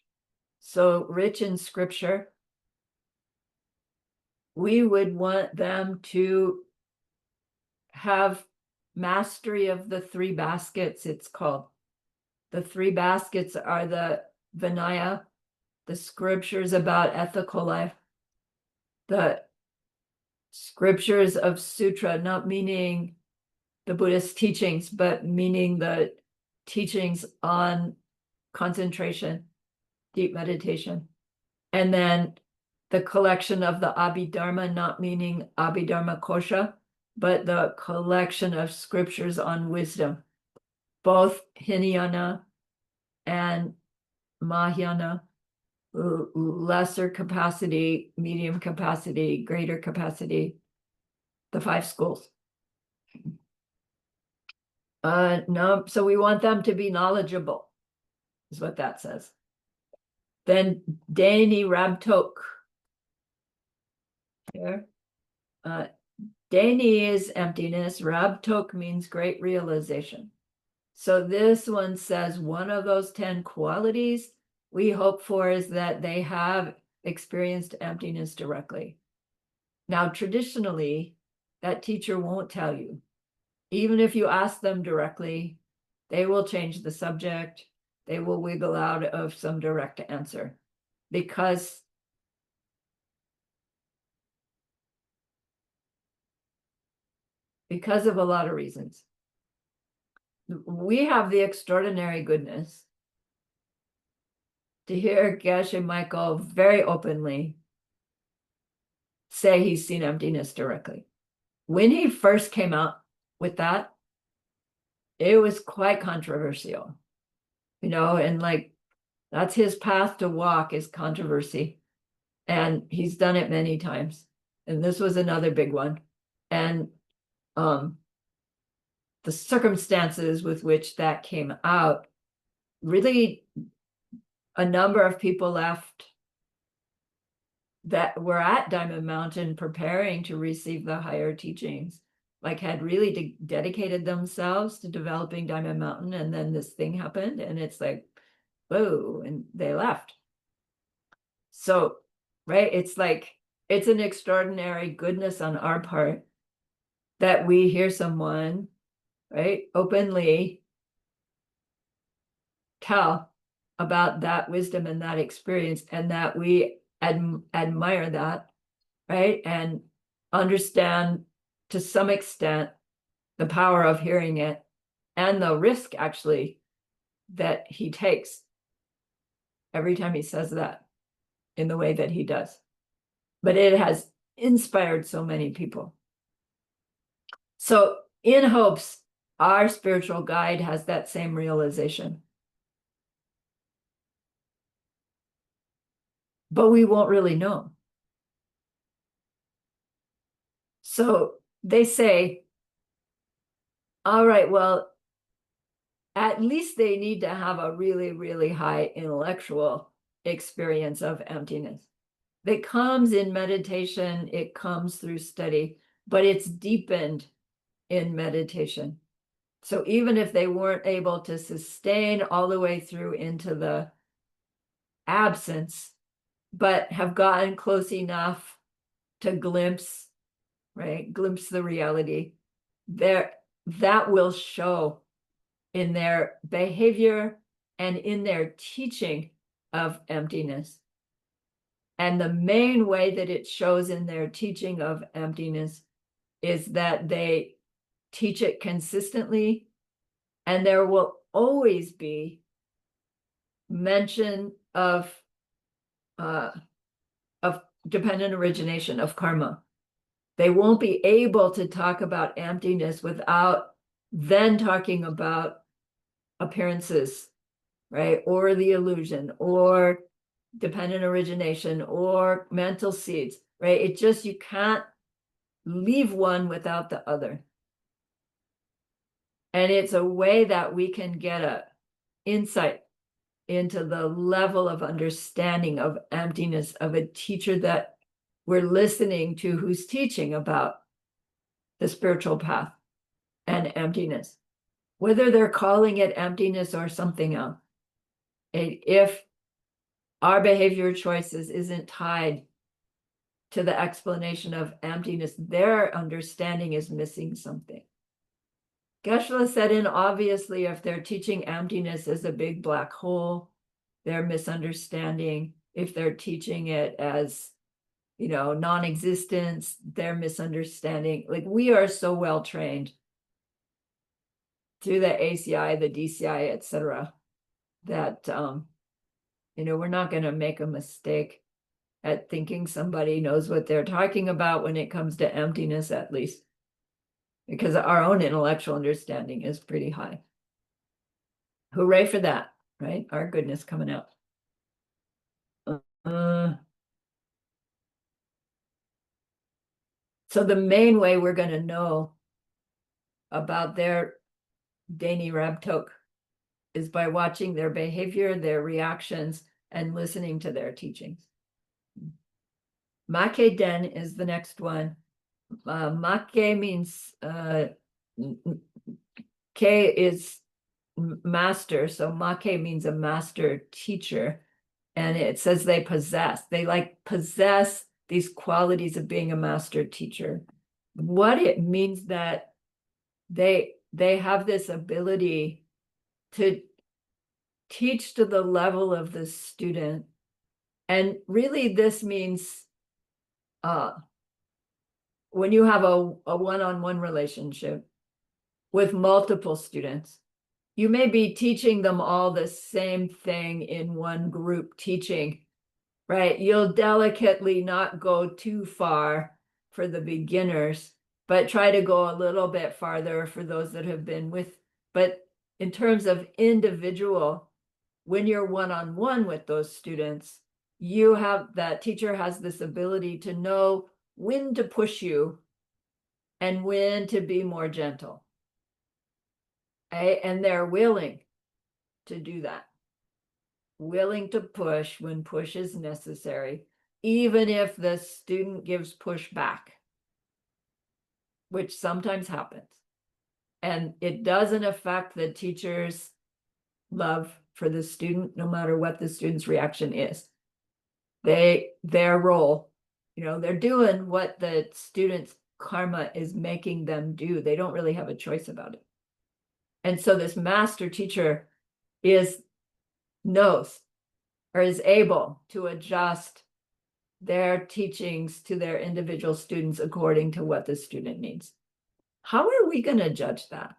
Speaker 1: So rich in scripture. We would want them to have mastery of the 3 baskets, it's called. The 3 baskets are the Vinaya, the scriptures about ethical life, the scriptures of sutra, not meaning the Buddhist teachings, but meaning the teachings on concentration, deep meditation. And then the collection of the Abhidharma, not meaning Abhidharma Kosha, but the collection of scriptures on wisdom, both Hinayana and Mahayana, lesser capacity, medium capacity, greater capacity, the 5 schools. No, so we want them to be knowledgeable, is what that says. Then Dani Rabtok. Here. Dani is emptiness. Rabtok means great realization. So this one says one of those 10 qualities we hope for is that they have experienced emptiness directly. Now, traditionally, that teacher won't tell you. Even if you ask them directly, they will change the subject. They will wiggle out of some direct answer because of a lot of reasons. We have the extraordinary goodness to hear Geshe Michael very openly say he's seen emptiness directly. When he first came out with that, it was quite controversial, and like that's his path to walk is controversy. And he's done it many times. And this was another big one. And the circumstances with which that came out, really a number of people left that were at Diamond Mountain preparing to receive the higher teachings, like had really dedicated themselves to developing Diamond Mountain. And then this thing happened and it's like, whoa, and they left. So, right, it's like, it's an extraordinary goodness on our part that we hear someone, right, openly tell about that wisdom and that experience, and that we admire that, right, and understand to some extent the power of hearing it and the risk actually that he takes every time he says that in the way that he does. But it has inspired so many people. So in hopes, our spiritual guide has that same realization. But we won't really know. So they say, all right, well, at least they need to have a really, really high intellectual experience of emptiness. It comes in meditation, it comes through study, but it's deepened in meditation. So even if they weren't able to sustain all the way through into the absence, but have gotten close enough to glimpse, right? Glimpse the reality, that will show in their behavior and in their teaching of emptiness. And the main way that it shows in their teaching of emptiness is that they teach it consistently, and there will always be mention of dependent origination, of karma. They won't be able to talk about emptiness without then talking about appearances, right? Or the illusion, or dependent origination, or mental seeds, right? It just, you can't leave one without the other. And it's a way that we can get a insight into the level of understanding of emptiness of a teacher that we're listening to, who's teaching about the spiritual path and emptiness, whether they're calling it emptiness or something else. If our behavior choices isn't tied to the explanation of emptiness, their understanding is missing something. Geshe-la said, and obviously, if they're teaching emptiness as a big black hole, they're misunderstanding. If they're teaching it as, non-existence, they're misunderstanding. Like, we are so well trained through the ACI, the DCI, etc., that we're not going to make a mistake at thinking somebody knows what they're talking about when it comes to emptiness, at least, because our own intellectual understanding is pretty high. Hooray for that, right? Our goodness coming out. So the main way we're going to know about their Deni Rabtok is by watching their behavior, their reactions, and listening to their teachings. Make Den is the next one. Make means K is master, so Make means a master teacher, and it says they possess these qualities of being a master teacher. What it means that they have this ability to teach to the level of the student, and really this means when you have a one-on-one relationship with multiple students, you may be teaching them all the same thing in one group teaching, right? You'll delicately not go too far for the beginners, but try to go a little bit farther for those that have been with. But in terms of individual, when you're one-on-one with those students, that teacher has this ability to know when to push you and when to be more gentle. Okay? And they're willing to do that. Willing to push when push is necessary, even if the student gives pushback, which sometimes happens. And it doesn't affect the teacher's love for the student, no matter what the student's reaction is. Their role, they're doing what the student's karma is making them do. They don't really have a choice about it. And so this master teacher knows or is able to adjust their teachings to their individual students according to what the student needs. How are we going to judge that?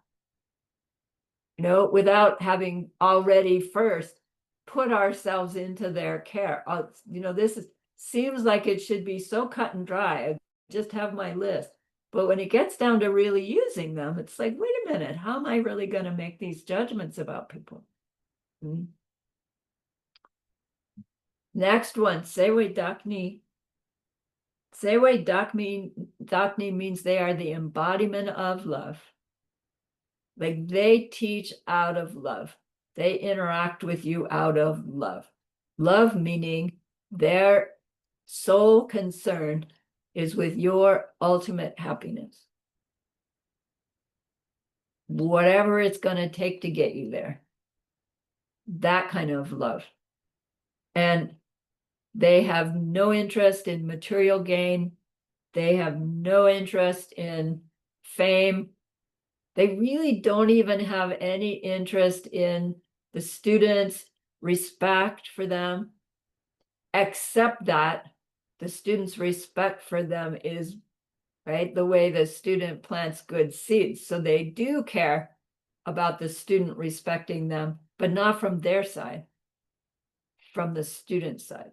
Speaker 1: Without having already first put ourselves into their care. This seems like it should be so cut and dry. I just have my list. But when it gets down to really using them, it's like, wait a minute, how am I really going to make these judgments about people? Next one, Sewe Dakni. Sewe Dakni means they are the embodiment of love. Like, they teach out of love. They interact with you out of love. Love meaning their sole concern is with your ultimate happiness. whatever it's going to take to get you there. That kind of love. And they have no interest in material gain. They have no interest in fame. They really don't even have any interest in the students' respect for them, except that the students' respect for them is, right, the way the student plants good seeds. So they do care about the student respecting them, but not from their side, from the student side.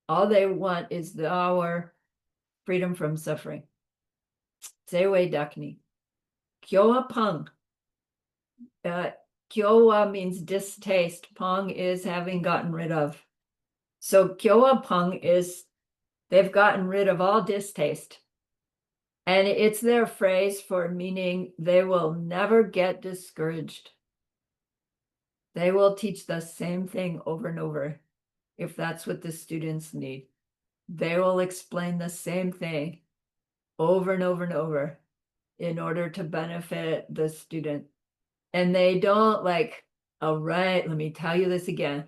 Speaker 1: All they want is our freedom from suffering. Sewe dakni. Kyoa pang. Kyoa means distaste. Pang is having gotten rid of. So kyoa pang is they've gotten rid of all distaste. And it's their phrase for meaning they will never get discouraged. They will teach the same thing over and over if that's what the students need. They will explain the same thing over and over and over in order to benefit the student. And they don't like, all right, let me tell you this again,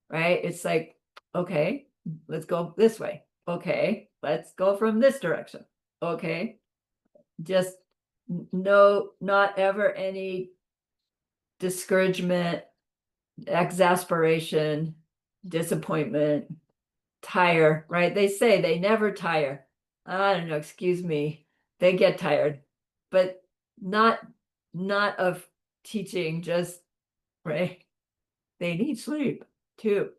Speaker 1: right? It's like, okay, let's go this way. Okay, let's go from this direction. Okay, just no, not ever any discouragement, exasperation, disappointment, tire, right? They say they never tire. I don't know, excuse me. They get tired, but not of teaching, just right. They need sleep too.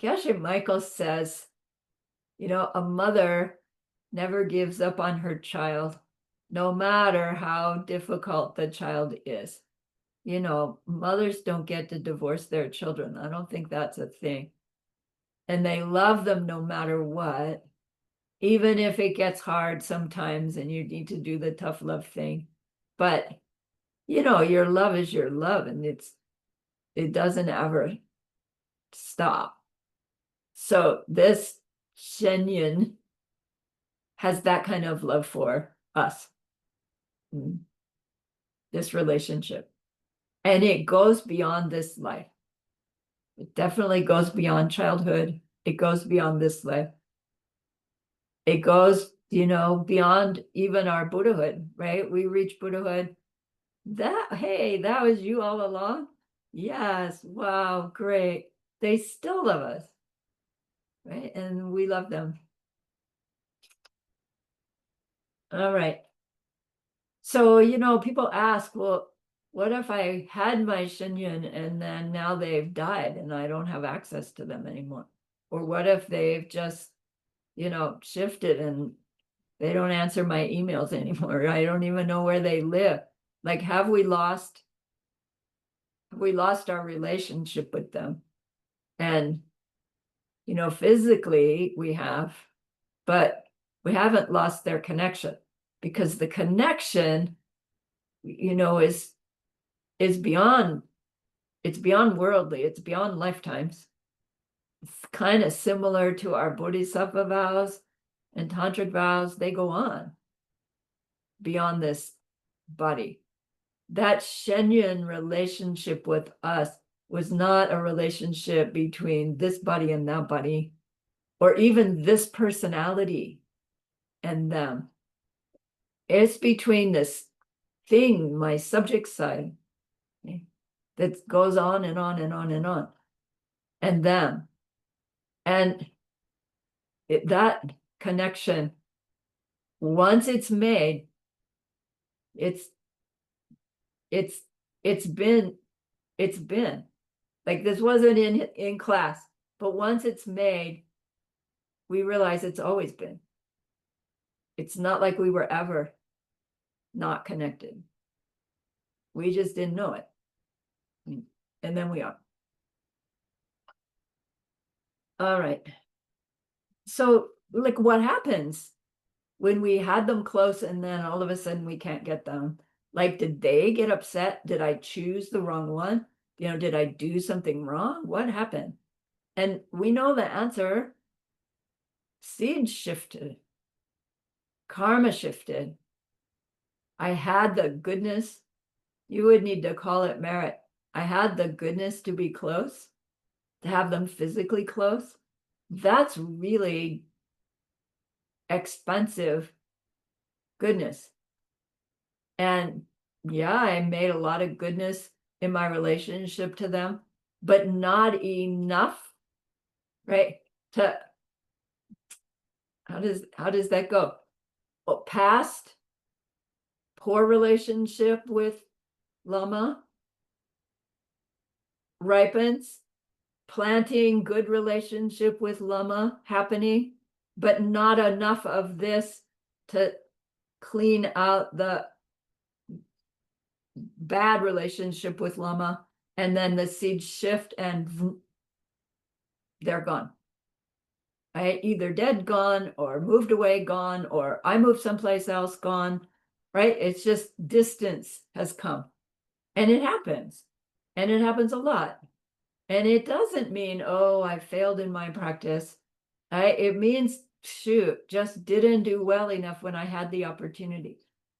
Speaker 1: Geshe Michael says, you know, a mother never gives up on her child, no matter how difficult the child is. You know, mothers don't get to divorce their children. I don't think that's a thing. And they love them no matter what, even if it gets hard sometimes and you need to do the tough love thing. But, you know, your love is your love, and it doesn't ever stop. So this Shenyun has that kind of love for us, this relationship. And it goes beyond this life. It definitely goes beyond childhood. It goes beyond this life. It goes, you know, beyond even our Buddhahood, right? We reach Buddhahood. Hey, that was you all along? Yes, wow, great. They still love us, right? And we love them. All right. So, you know, people ask, well, what if I had my Shenyun and then now they've died and I don't have access to them anymore? Or what if they've just, you know, shifted and they don't answer my emails anymore? I don't even know where they live. Like, have we lost our relationship with them? And, you know, physically we have, but we haven't lost their connection, because the connection, you know, is beyond, it's beyond worldly, it's beyond lifetimes. It's kind of similar to our Bodhisattva vows and tantric vows. They go on beyond this body. That Shenyun relationship with us was not a relationship between this body and that body, or even this personality and them. It's between this thing, my subject side, that goes on and on and on and on, and them. And that connection, once it's made, it's been like, this wasn't in class, but once it's made, we realize it's always been. It's not like we were ever not connected. We just didn't know it. And then we are. All right. So, like, what happens when we had them close and then all of a sudden we can't get them? Like, did they get upset? Did I choose the wrong one? Did I do something wrong? What happened? And we know the answer. Seed shifted. Karma shifted. I had the goodness. You would need to call it merit. I had the goodness to be close, to have them physically close. That's really expensive goodness. And yeah, I made a lot of goodness in my relationship to them, but not enough, right? To how does that go? Well, past poor relationship with Lama ripens, planting good relationship with Lama happening, but not enough of this to clean out the bad relationship with Lama, and then the seeds shift and they're gone. I either dead, gone, or moved away, gone, or I moved someplace else, gone, right? It's just distance has come. And it happens. And it happens a lot. And it doesn't mean, oh, I failed in my practice. It means, shoot, just didn't do well enough when I had the opportunity.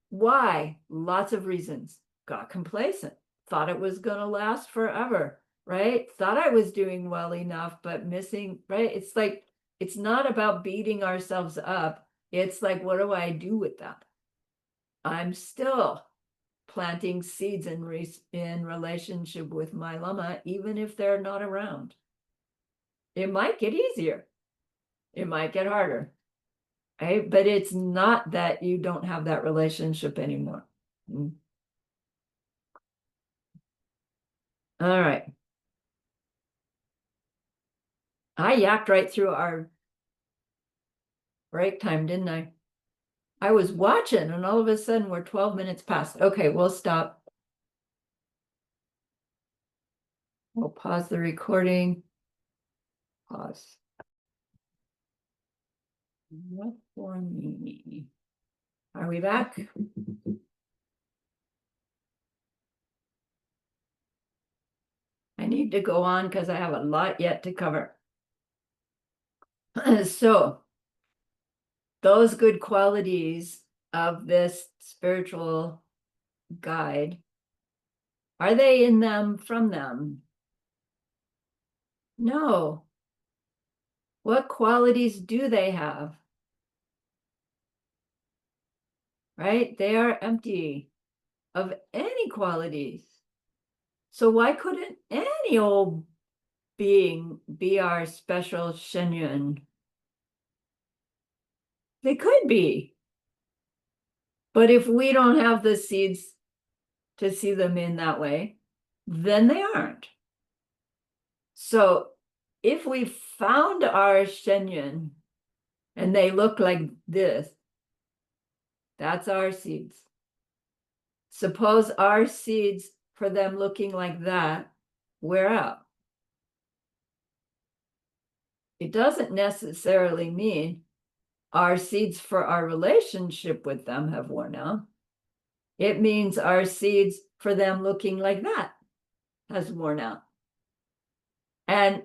Speaker 1: Why? Lots of reasons. Got complacent, thought it was going to last forever, right? Thought I was doing well enough, but missing, right? It's like, it's not about beating ourselves up. It's like, what do I do with that? I'm still planting seeds in relationship with my Lama, even if they're not around. It might get easier. It might get harder. Right? But it's not that you don't have that relationship anymore. All right. I yacked right through our break time, didn't I? I was watching and all of a sudden we're 12 minutes past. Okay, we'll stop. We'll pause the recording. Pause. What for me? Are we back? I need to go on because I have a lot yet to cover. So, those good qualities of this spiritual guide, are they in them from them? No. What qualities do they have? Right? They are empty of any qualities. So why couldn't any old being be our special Shenyun? They could be. But if we don't have the seeds to see them in that way, then they aren't. So if we found our Shenyun and they look like this, that's our seeds. Suppose our seeds for them looking like that wear out. It doesn't necessarily mean our seeds for our relationship with them have worn out. It means our seeds for them looking like that has worn out. And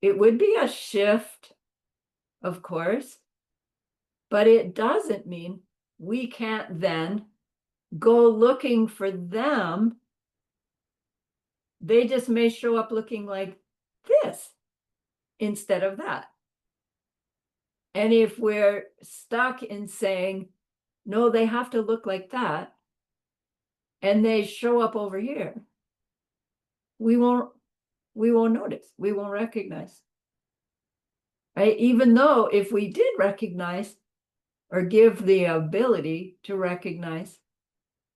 Speaker 1: it would be a shift, of course, but it doesn't mean we can't then go looking for them. They just may show up looking like this instead of that. And if we're stuck in saying, no, they have to look like that, and they show up over here, we won't notice, we won't recognize. Right? Even though if we did recognize or give the ability to recognize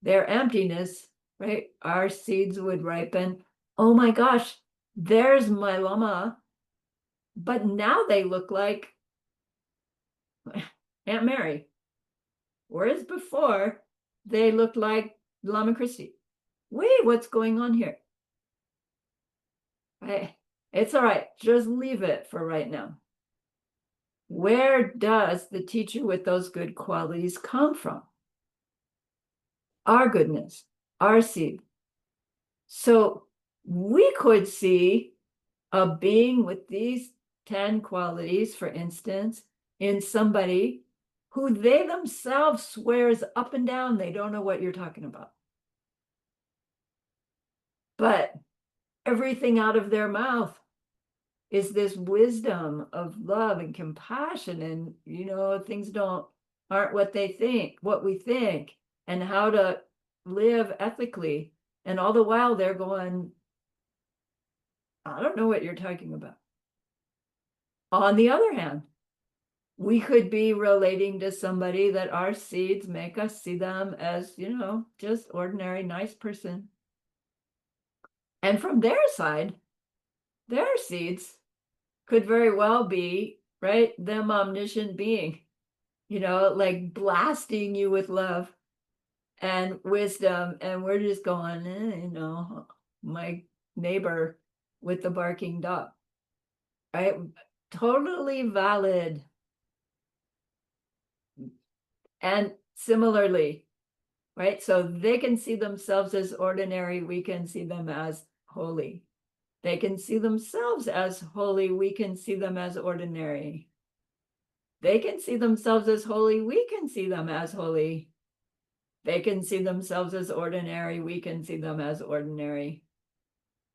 Speaker 1: their emptiness, right? Our seeds would ripen. Oh my gosh, there's my Lama. But now they look like Aunt Mary. Whereas before, they looked like Lama Christie. Wait, what's going on here? It's all right. Just leave it for right now. Where does the teacher with those good qualities come from? our goodness, our seed. So we could see a being with these 10 qualities, for instance, in somebody who they themselves swears up and down they don't know what you're talking about. But everything out of their mouth is this wisdom of love and compassion, and things aren't what they think, what we think, and how to live ethically. And all the while they're going, I don't know what you're talking about. On the other hand, we could be relating to somebody that our seeds make us see them as, just ordinary, nice person. And from their side, their seeds could very well be, right, them omniscient being, like blasting you with love and wisdom. And we're just going, my neighbor with the barking dog, right? Totally valid. And similarly, right? So they can see themselves as ordinary, we can see them as holy. They can see themselves as holy, we can see them as ordinary. They can see themselves as holy, we can see them as holy. They can see themselves as ordinary, we can see them as ordinary.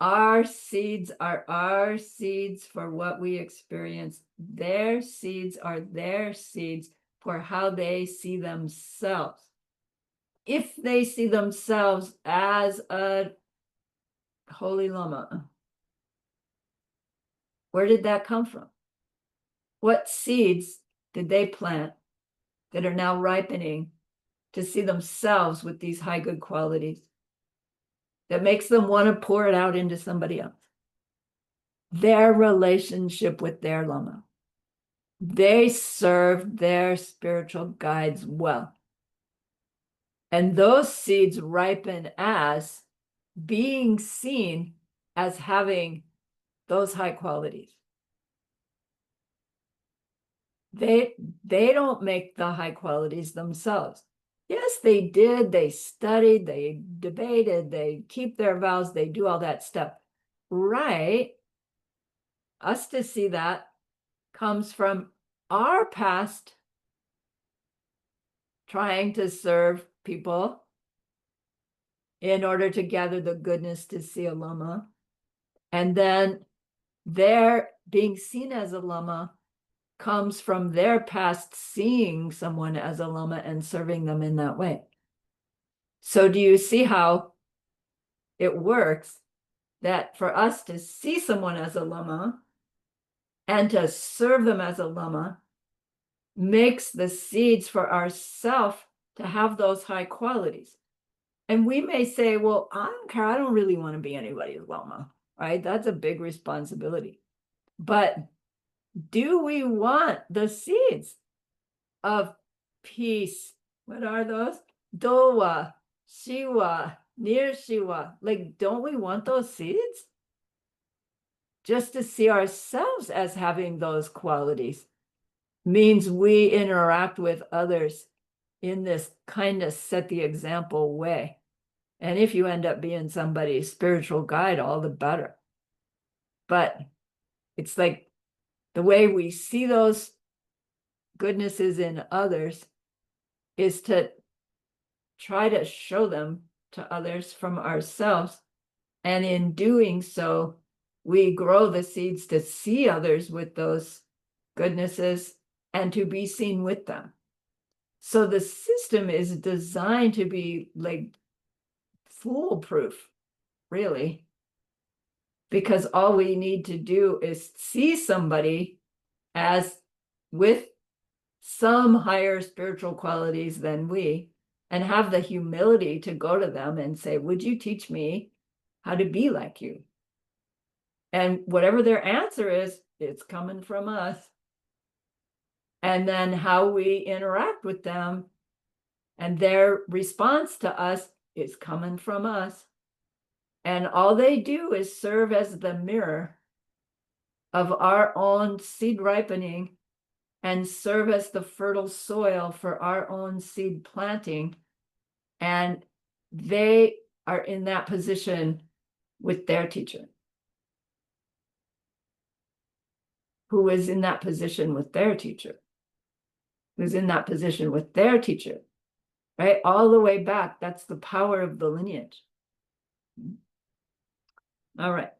Speaker 1: Our seeds are our seeds for what we experience. Their seeds are their seeds for how they see themselves. If they see themselves as a holy lama, where did that come from? What seeds did they plant that are now ripening to see themselves with these high good qualities that makes them want to pour it out into somebody else? Their relationship with their lama. They serve their spiritual guides well. And those seeds ripen as being seen as having those high qualities. They don't make the high qualities themselves. Yes, they did. They studied, they debated, they keep their vows, they do all that stuff. Right? Us to see that comes from our past trying to serve people in order to gather the goodness to see a lama. And then their being seen as a lama comes from their past seeing someone as a lama and serving them in that way. So do you see how it works that for us to see someone as a lama and to serve them as a lama makes the seeds for ourself to have those high qualities? And we may say, well, I don't care. I don't really want to be anybody's lama, right? That's a big responsibility. But do we want the seeds of peace? What are those? Dowa, Shiwa, near Shiwa. Like, don't we want those seeds? Just to see ourselves as having those qualities means we interact with others in this kind of set the example way. And if you end up being somebody's spiritual guide, all the better. But it's like the way we see those goodnesses in others is to try to show them to others from ourselves. And in doing so, we grow the seeds to see others with those goodnesses and to be seen with them. So the system is designed to be like foolproof, really, because all we need to do is see somebody as with some higher spiritual qualities than we, and have the humility to go to them and say, would you teach me how to be like you? And whatever their answer is, it's coming from us. And then how we interact with them and their response to us is coming from us. And all they do is serve as the mirror of our own seed ripening and serve as the fertile soil for our own seed planting. And they are in that position with their teacher, who is in that position with their teacher, who's in that position with their teacher, right? All the way back. That's the power of the lineage. All right.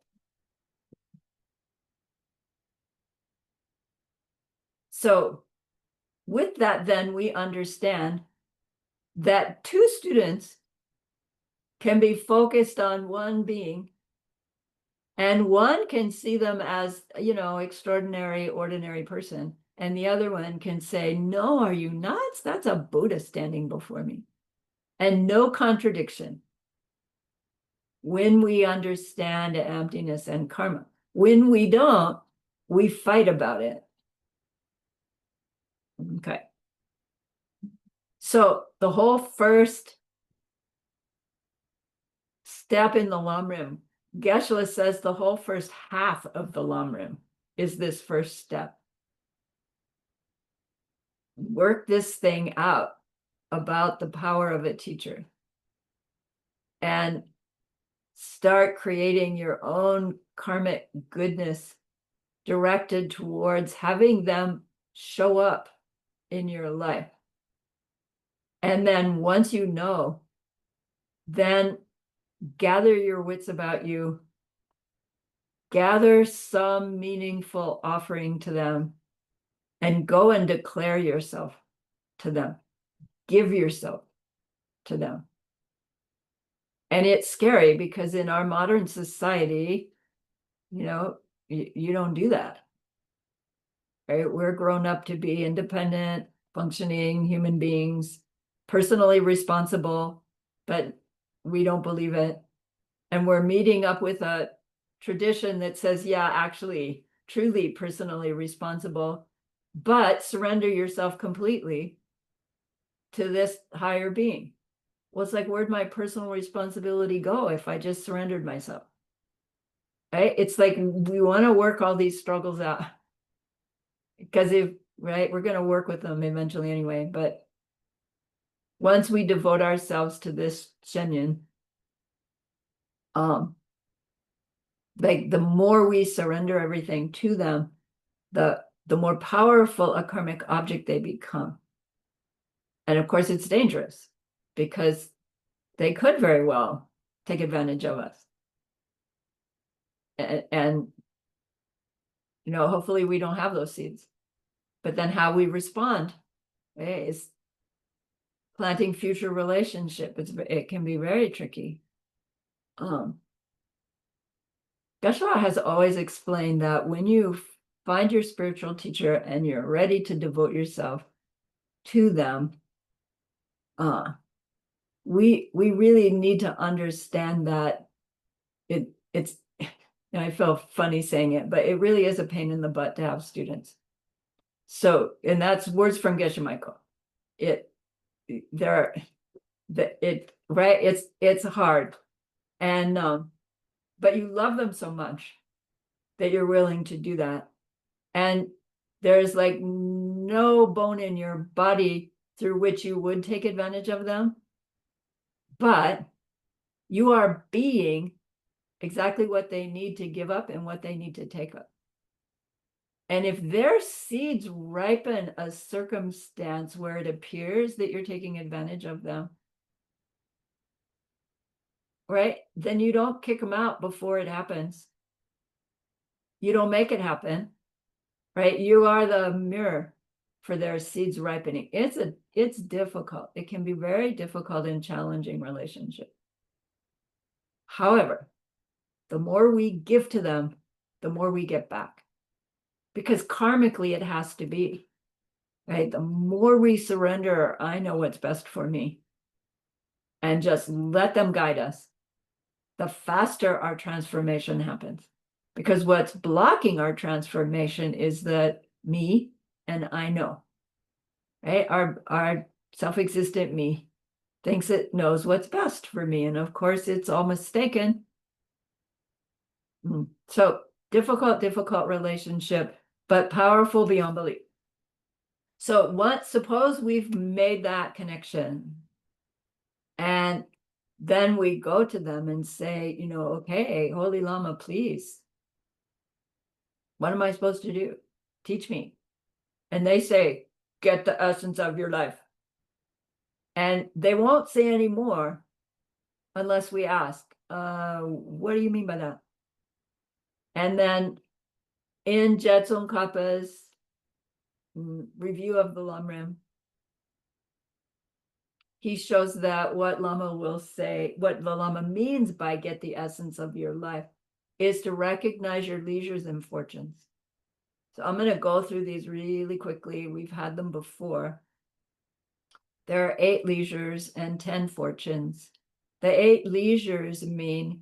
Speaker 1: So with that, then we understand that two students can be focused on one being, and one can see them as, extraordinary, ordinary person. And the other one can say, no, are you nuts? That's a Buddha standing before me. And no contradiction when we understand emptiness and karma. When we don't, we fight about it. Okay. So the whole first step in the Lamrim, Geshe-la says the whole first half of the Lamrim is this first step. Work this thing out about the power of a teacher and start creating your own karmic goodness directed towards having them show up in your life. And then once you know, then gather your wits about you, gather some meaningful offering to them, and go and declare yourself to them. Give yourself to them. And it's scary because in our modern society, you don't do that. Right? We're grown up to be independent, functioning human beings, personally responsible, but we don't believe it. And we're meeting up with a tradition that says, yeah, actually, truly personally responsible, but surrender yourself completely to this higher being. Well, it's like, where'd my personal responsibility go if I just surrendered myself? Right? It's like we want to work all these struggles out because we're going to work with them eventually anyway. But once we devote ourselves to this Shenyan, like the more we surrender everything to them, the more powerful a karmic object they become. And of course, it's dangerous because they could very well take advantage of us. And hopefully we don't have those seeds. But then how we respond is planting future relationship. It can be very tricky. Geshe-la has always explained that when you find your spiritual teacher and you're ready to devote yourself to them, we really need to understand that it's I feel funny saying it, but it really is a pain in the butt to have students. So, and that's words from Geshe Michael. Right, it's hard. And but you love them so much that you're willing to do that. And there's like no bone in your body through which you would take advantage of them. But you are being exactly what they need to give up and what they need to take up. And if their seeds ripen a circumstance where it appears that you're taking advantage of them, right, then you don't kick them out before it happens. You don't make it happen, right? You are the mirror for their seeds ripening. It's difficult. It can be very difficult and challenging relationship. However, the more we give to them, the more we get back. Because karmically, it has to be, right? The more we surrender, I know what's best for me, and just let them guide us, the faster our transformation happens. Because what's blocking our transformation is that me and I know, right? Our self-existent me thinks it knows what's best for me. And of course, it's all mistaken. So difficult relationship, but powerful beyond belief. So suppose we've made that connection and then we go to them and say, okay, Holy Lama, please, what am I supposed to do? Teach me. And they say, get the essence of your life. And they won't say any more unless we ask, what do you mean by that? And then in Jetson Kappa's review of the Lamrim, he shows that what Lama will say, what the Lama means by get the essence of your life is to recognize your leisures and fortunes. So I'm going to go through these really quickly. We've had them before. There are 8 leisures and 10 fortunes. The 8 leisures mean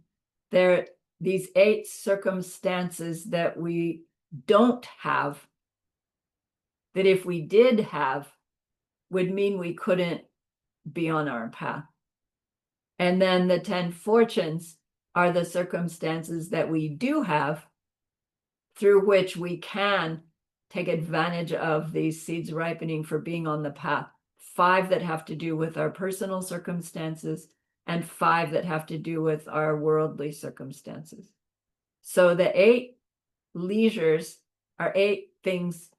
Speaker 1: they're these 8 circumstances that we don't have, that if we did have, would mean we couldn't be on our path. And then the 10 fortunes are the circumstances that we do have through which we can take advantage of these seeds ripening for being on the path. 5 that have to do with our personal circumstances and 5 that have to do with our worldly circumstances. So the 8 leisures are 8 things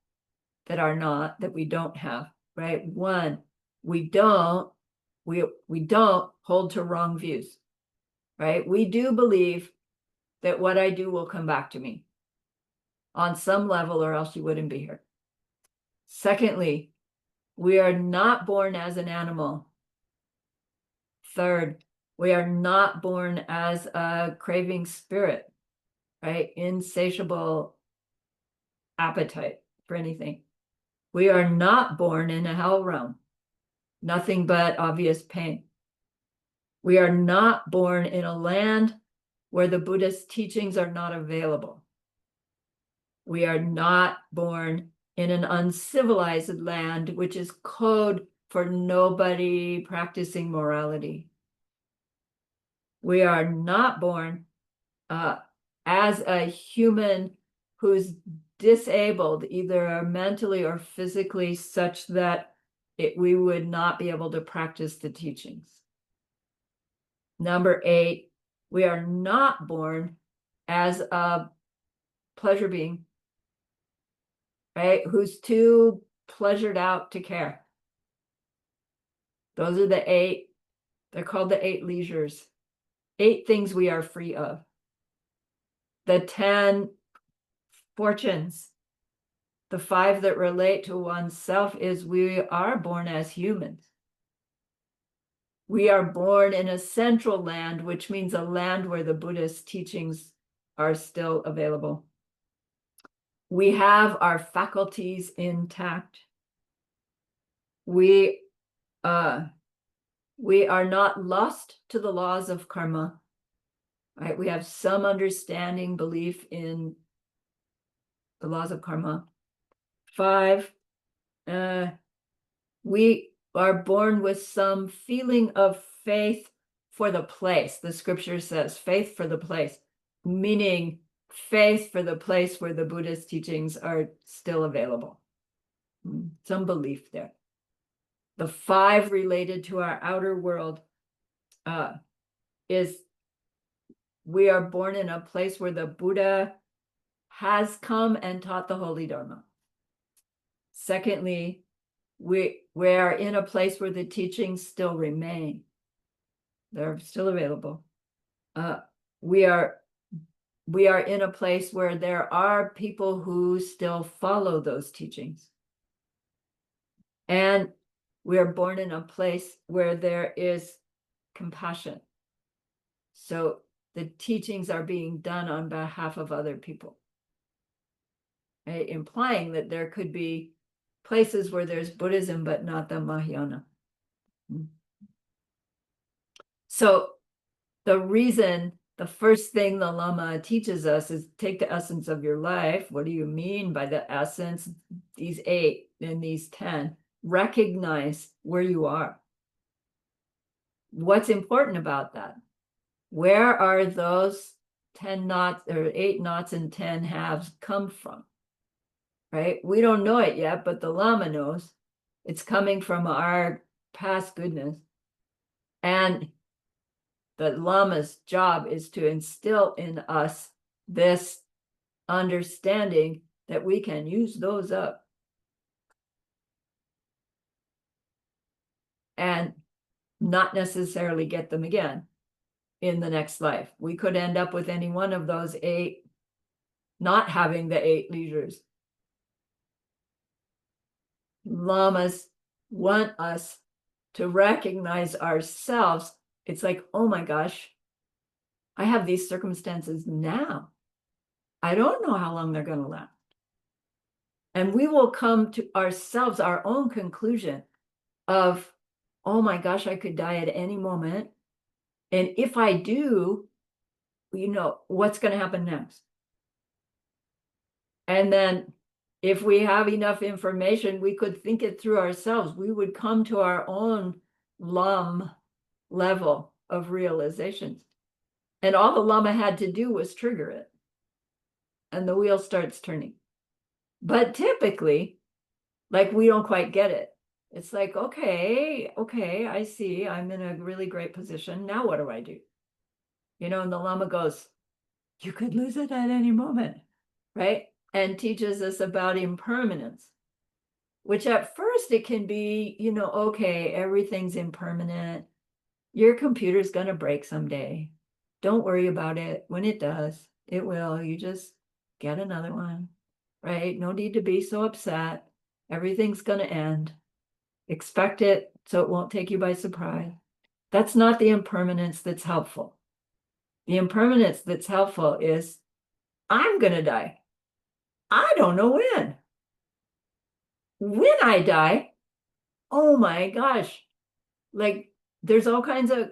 Speaker 1: that are not, that we don't have, right? 1, we don't hold to wrong views, right? We do believe that what I do will come back to me on some level, or else you wouldn't be here. Secondly, we are not born as an animal. Third, we are not born as a craving spirit, right? Insatiable appetite for anything. We are not born in a hell realm, nothing but obvious pain. We are not born in a land where the Buddhist teachings are not available. We are not born in an uncivilized land, which is code for nobody practicing morality. We are not born as a human who's disabled, either mentally or physically, such that we would not be able to practice the teachings. Number 8, we are not born as a pleasure being, right? Who's too pleasured out to care. Those are the 8. They're called the 8 leisures. 8 things we are free of. The 10 fortunes, the 5 that relate to oneself, is we are born as humans. We are born in a central land, which means a land where the Buddhist teachings are still available. We have our faculties intact. We are not lost to the laws of karma, right? We have some understanding, belief in the laws of karma. 5, we are born with some feeling of faith for the place. The scripture says faith for the place, meaning faith for the place where the Buddhist teachings are still available. Some belief there. The 5 related to our outer world is we are born in a place where the Buddha has come and taught the Holy Dharma. Secondly, we are in a place where the teachings still remain. They're still available. We are in a place where there are people who still follow those teachings. And we are born in a place where there is compassion. So the teachings are being done on behalf of other people, right? Implying that there could be places where there's Buddhism, but not the Mahayana. So the first thing the Lama teaches us is take the essence of your life. What do you mean by the essence? These 8 and these 10. Recognize where you are. What's important about that? Where are those 10 knots or 8 knots and 10 halves come from? Right? We don't know it yet, but the Lama knows. It's coming from our past goodness. And the Lama's job is to instill in us this understanding that we can use those up and not necessarily get them again in the next life. We could end up with any one of those 8, not having the 8 leaders. Lamas want us to recognize ourselves. It's like, oh my gosh, I have these circumstances now. I don't know how long they're going to last. And we will come to ourselves, our own conclusion of, oh my gosh, I could die at any moment. And if I do, what's going to happen next? And then if we have enough information, we could think it through ourselves. We would come to our own LUM level of realizations. And all the Lama had to do was trigger it. And the wheel starts turning. But typically, like, we don't quite get it. It's like, okay, I see. I'm in a really great position. Now what do I do? And the Lama goes, you could lose it at any moment, right? And teaches us about impermanence, which at first it can be, okay, everything's impermanent. Your computer's going to break someday. Don't worry about it. When it does, it will. You just get another one, right? No need to be so upset. Everything's going to end. Expect it so it won't take you by surprise. That's not the impermanence that's helpful. The impermanence that's helpful is, I'm going to die. I don't know when. When I die, oh my gosh, like, there's all kinds of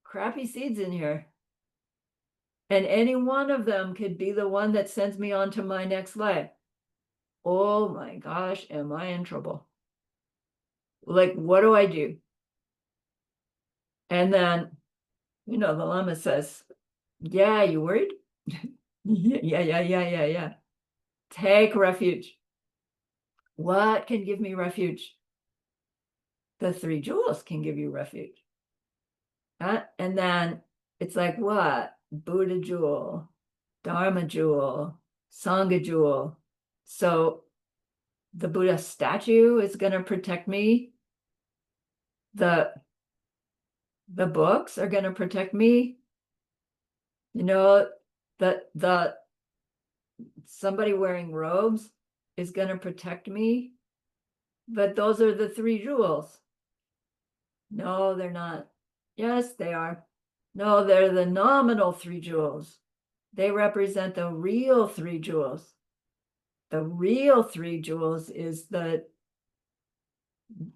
Speaker 1: crappy seeds in here. And any one of them could be the one that sends me on to my next life. Oh my gosh, am I in trouble? Like, what do I do? And then, the Lama says, yeah, you worried? Yeah. Take refuge. What can give me refuge? The 3 jewels can give you refuge. And then it's like, what? Buddha jewel, Dharma jewel, Sangha jewel. So the Buddha statue is going to protect me. The books are going to protect me. The somebody wearing robes is going to protect me. But those are the 3 jewels. No, they're not. Yes, they are. No, they're the nominal 3 jewels. They represent the real 3 jewels. The real 3 jewels is the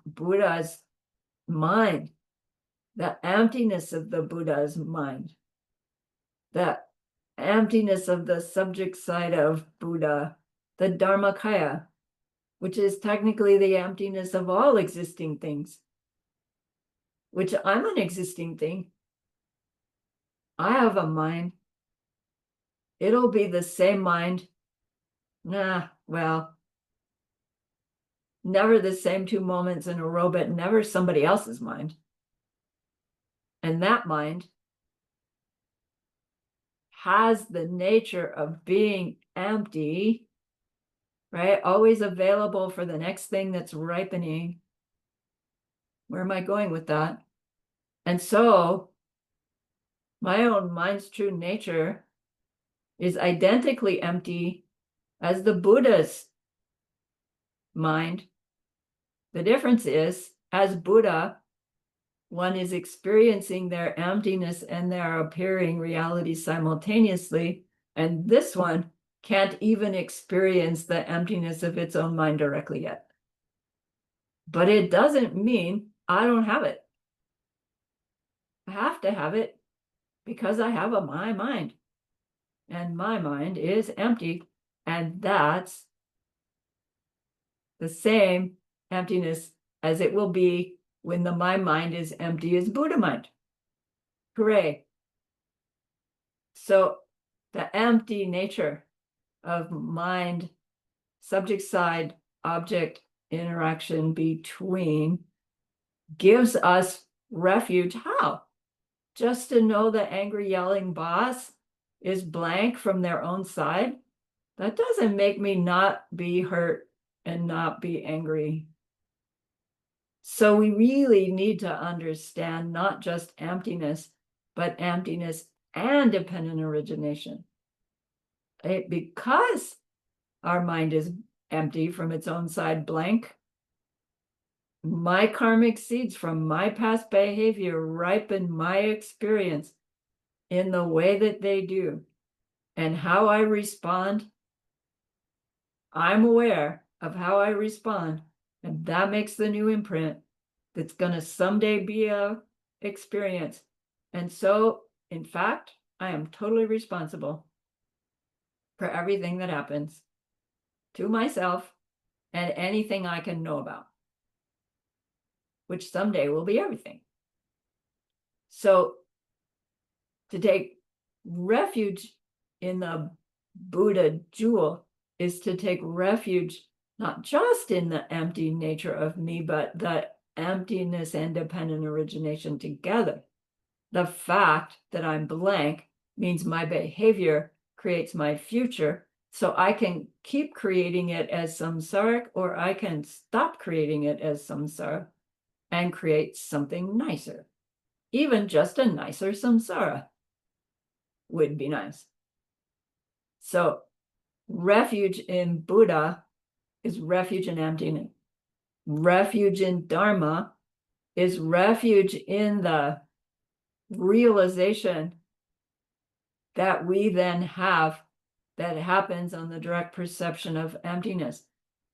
Speaker 1: Buddha's mind, the emptiness of the Buddha's mind, the emptiness of the subject side of Buddha, the Dharmakaya, which is technically the emptiness of all existing things, which I'm an existing thing. I have a mind. It'll be the same mind. Well, never the same 2 moments in a row, but never somebody else's mind. And that mind has the nature of being empty, right? Always available for the next thing that's ripening. Where am I going with that? And so my own mind's true nature is identically empty as the Buddha's mind. The difference is, as Buddha, one is experiencing their emptiness and their appearing reality simultaneously, and this one can't even experience the emptiness of its own mind directly yet. But it doesn't mean I don't have it. I have to have it because I have my mind, and my mind is empty, and that's the same emptiness as it will be when my mind is empty as Buddha mind. Hooray. So the empty nature of mind, subject side, object interaction between gives us refuge. How? just to know the angry yelling boss is blank from their own side, that doesn't make me not be hurt and not be angry. So we really need to understand not just emptiness, but emptiness and dependent origination. Because our mind is empty from its own side, blank, my karmic seeds from my past behavior ripen my experience in the way that they do. And how I respond, I'm aware of how I respond, and that makes the new imprint that's going to someday be a experience. And so, in fact, I am totally responsible for everything that happens to myself and anything I can know about, which someday will be everything. So to take refuge in the Buddha jewel is to take refuge not just in the empty nature of me, but the emptiness and dependent origination together. The fact that I'm blank means my behavior creates my future, so I can keep creating it as samsaric, or I can stop creating it as samsara and create something nicer. Even just a nicer samsara would be nice. So refuge in Buddha is refuge in emptiness. Refuge in Dharma is refuge in the realization that we then have that happens on the direct perception of emptiness.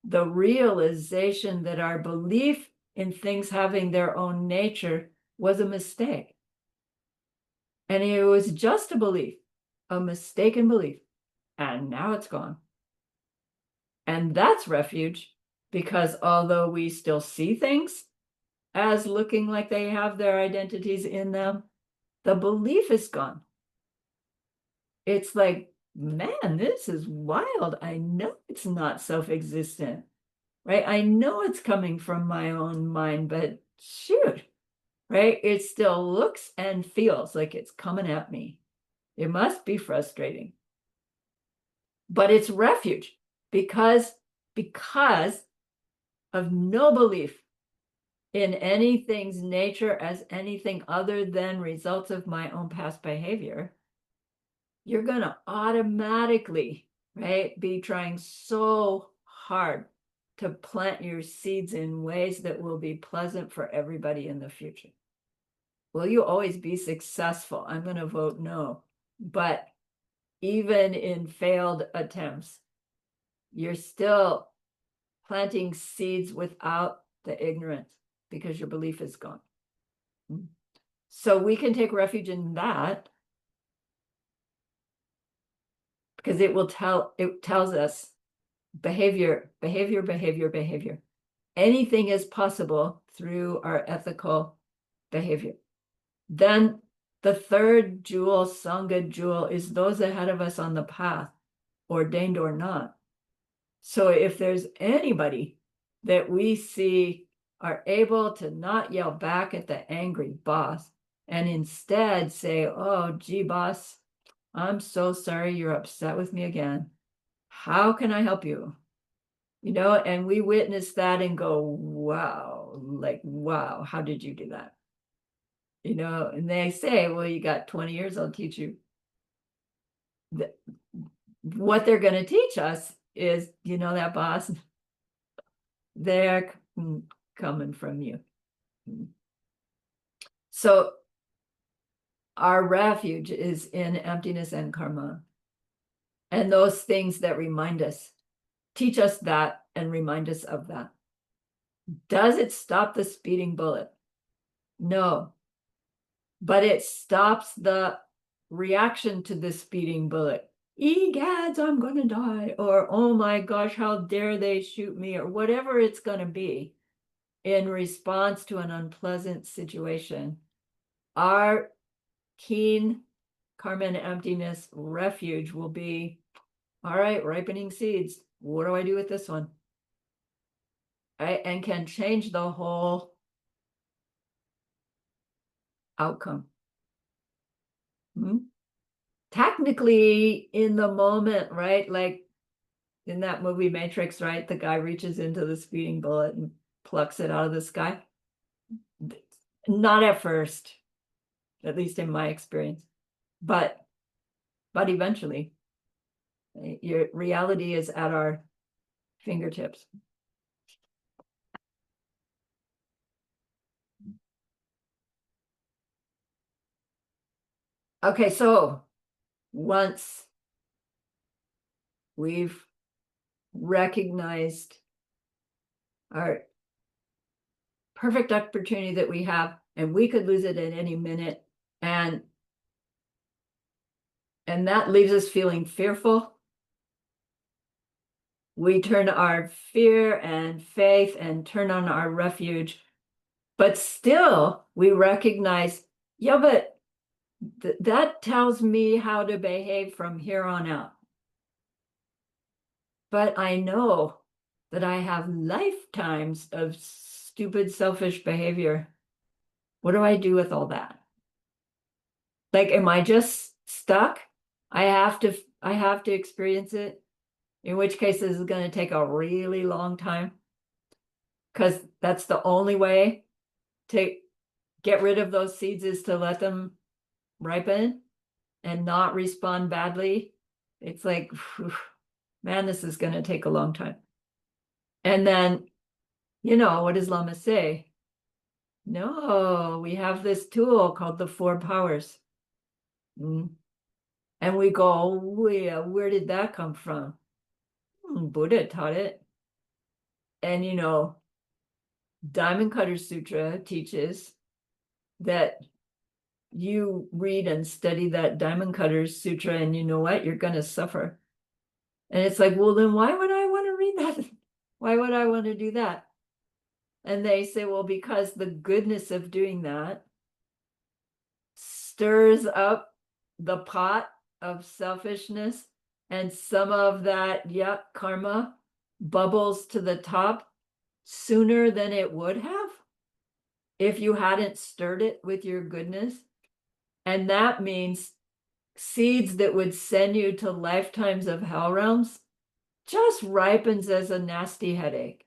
Speaker 1: The realization that our belief in things having their own nature was a mistake. And it was just a belief, a mistaken belief. And now it's gone. And that's refuge, because although we still see things as looking like they have their identities in them, the belief is gone. It's like, man, this is wild. I know it's not self-existent, right? I know it's coming from my own mind, but shoot, right? It still looks and feels like it's coming at me. It must be frustrating. But it's refuge because of no belief in anything's nature as anything other than results of my own past behavior. You're going to automatically, right, be trying so hard to plant your seeds in ways that will be pleasant for everybody in the future. Will you always be successful? I'm going to vote no. But even in failed attempts, you're still planting seeds without the ignorance because your belief is gone. So we can take refuge in that because it tells us behavior. Anything is possible through our ethical behavior. Then the third jewel, Sangha jewel, is those ahead of us on the path, ordained or not. So if there's anybody that we see are able to not yell back at the angry boss and instead say, oh, gee, boss, I'm so sorry you're upset with me again. How can I help you? You know, and we witness that and go, wow, like, wow, how did you do that? You know, and they say, well, you got 20 years, I'll teach you. What they're going to teach us is, you know, that boss, they're coming from you. So our refuge is in emptiness and karma. And those things that remind us, teach us that and remind us of that. Does it stop the speeding bullet? No. But it stops the reaction to the speeding bullet. Egads, I'm going to die. Or, oh my gosh, how dare they shoot me? Or whatever it's going to be in response to an unpleasant situation. Our keen karma and emptiness refuge will be, all right, ripening seeds. What do I do with this one? Right? And can change the whole outcome. Technically in the moment, right? Like in that movie Matrix, right? The guy reaches into the speeding bullet and plucks it out of the sky. Not at first, at least in my experience, but eventually, your reality is at our fingertips. Okay, so once we've recognized our perfect opportunity that we have, and we could lose it at any minute, and that leaves us feeling fearful. We turn our fear and faith and turn on our refuge, but still we recognize, yeah, but that tells me how to behave from here on out. But I know that I have lifetimes of stupid, selfish behavior. What do I do with all that? Like, am I just stuck? I have to experience it, in which case this is going to take a really long time, because that's the only way to get rid of those seeds is to let them ripen and not respond badly. It's like, whew, man, this is going to take a long time. And then, what does Lama say? No, we have this tool called the four powers. And we go, where did that come from? Buddha taught it. And Diamond Cutter Sutra teaches that you read and study that Diamond Cutter Sutra, and you know what? You're going to suffer. And it's like, well, then why would I want to read that? Why would I want to do that? And they say, well, because the goodness of doing that stirs up the pot of selfishness, and some of that karma bubbles to the top sooner than it would have if you hadn't stirred it with your goodness. And that means seeds that would send you to lifetimes of hell realms just ripens as a nasty headache,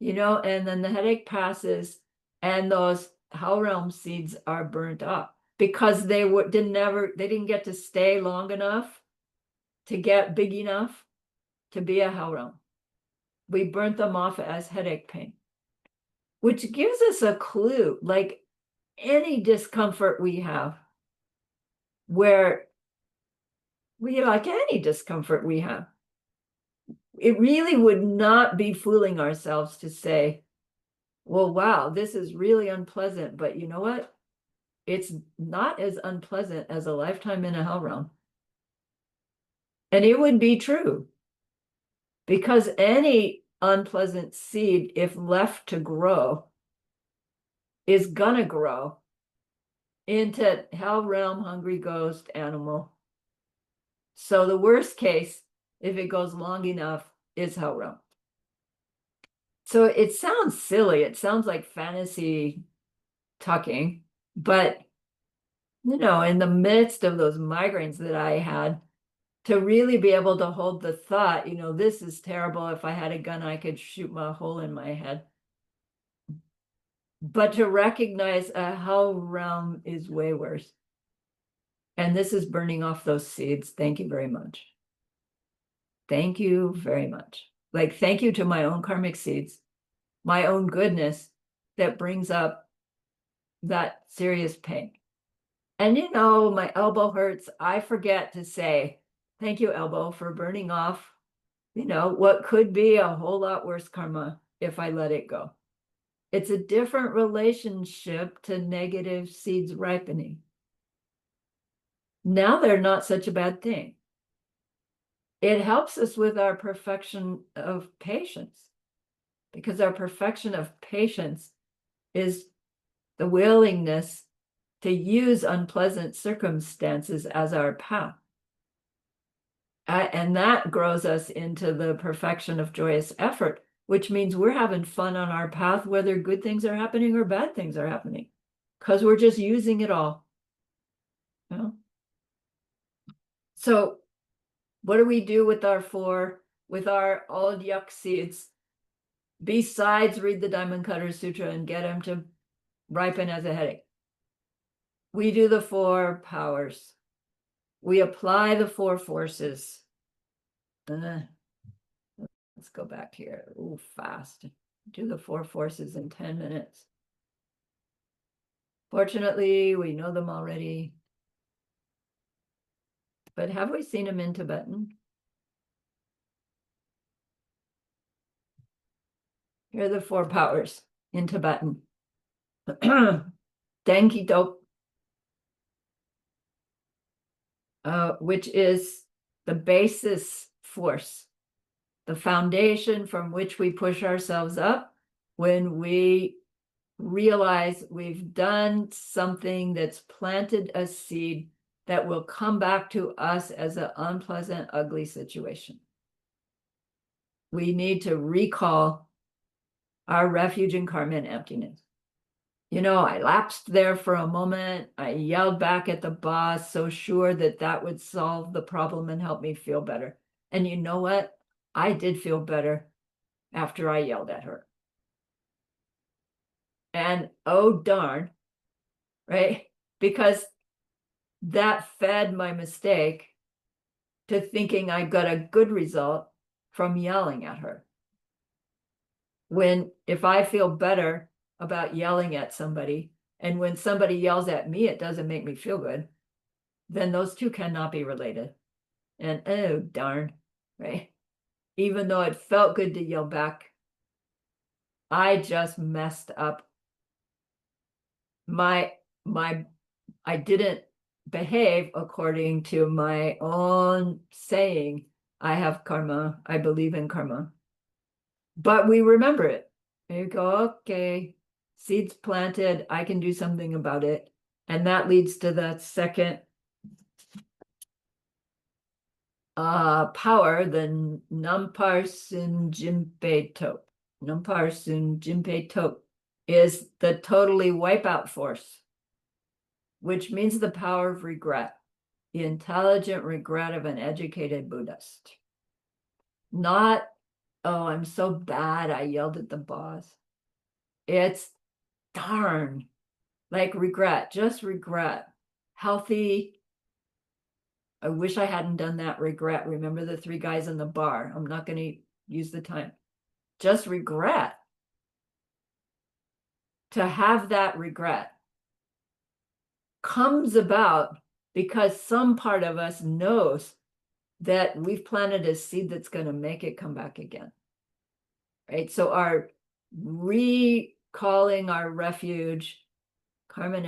Speaker 1: and then the headache passes and those hell realm seeds are burnt up because they didn't get to stay long enough to get big enough to be a hell realm. We burnt them off as headache pain, which gives us a clue, like any discomfort we have, where like any discomfort we have, it really would not be fooling ourselves to say, well, wow, this is really unpleasant, but you know what? It's not as unpleasant as a lifetime in a hell realm. And it would be true, because any unpleasant seed, if left to grow, is gonna grow into hell realm hungry ghost animal. So the worst case, if it goes long enough, is hell realm. So it sounds silly. It sounds like fantasy talking, but in the midst of those migraines that I had, to really be able to hold the thought, this is terrible. If I had a gun, I could shoot a hole in my head. But to recognize a hell realm is way worse. And this is burning off those seeds. Thank you very much. Thank you very much. Like, thank you to my own karmic seeds, my own goodness that brings up that serious pain. And my elbow hurts. I forget to say, thank you, elbow, for burning off, what could be a whole lot worse karma if I let it go. It's a different relationship to negative seeds ripening. Now they're not such a bad thing. It helps us with our perfection of patience, because our perfection of patience is the willingness to use unpleasant circumstances as our path. And that grows us into the perfection of joyous effort, which means we're having fun on our path, whether good things are happening or bad things are happening, because we're just using it all. Well, so what do we do with our old yuck seeds? Besides read the Diamond Cutter Sutra and get them to ripen as a headache. We do the 4 powers. We apply the 4 forces. Let's go back here. Ooh, fast. Do the 4 forces in 10 minutes. Fortunately, we know them already. But have we seen them in Tibetan? Here are the 4 powers in Tibetan. Denki Dok, which is the basis force, the foundation from which we push ourselves up when we realize we've done something that's planted a seed that will come back to us as an unpleasant, ugly situation. We need to recall our refuge in karma and emptiness. I lapsed there for a moment. I yelled back at the boss, so sure that that would solve the problem and help me feel better. And you know what? I did feel better after I yelled at her. And oh darn, right? Because that fed my mistake to thinking I got a good result from yelling at her. If I feel better about yelling at somebody, and when somebody yells at me, it doesn't make me feel good, then those two cannot be related. And oh darn, right? Even though it felt good to yell back, I just messed up I didn't behave according to my own saying, I have karma, I believe in karma. But we remember it. You go, okay, seeds planted, I can do something about it. And that leads to the second power, the Nampar Sun Jinpe Tok. Nampar Sun Jinpe Tok is the totally wipeout force, which means the power of regret, the intelligent regret of an educated Buddhist. Not, oh, I'm so bad, I yelled at the boss. It's darn, like regret, just regret. Healthy, I wish I hadn't done that, regret. Remember the 3 guys in the bar? I'm not going to use the time. Just regret. To have that regret comes about because some part of us knows that we've planted a seed that's going to make it come back again. Right? So our recalling our refuge, karma and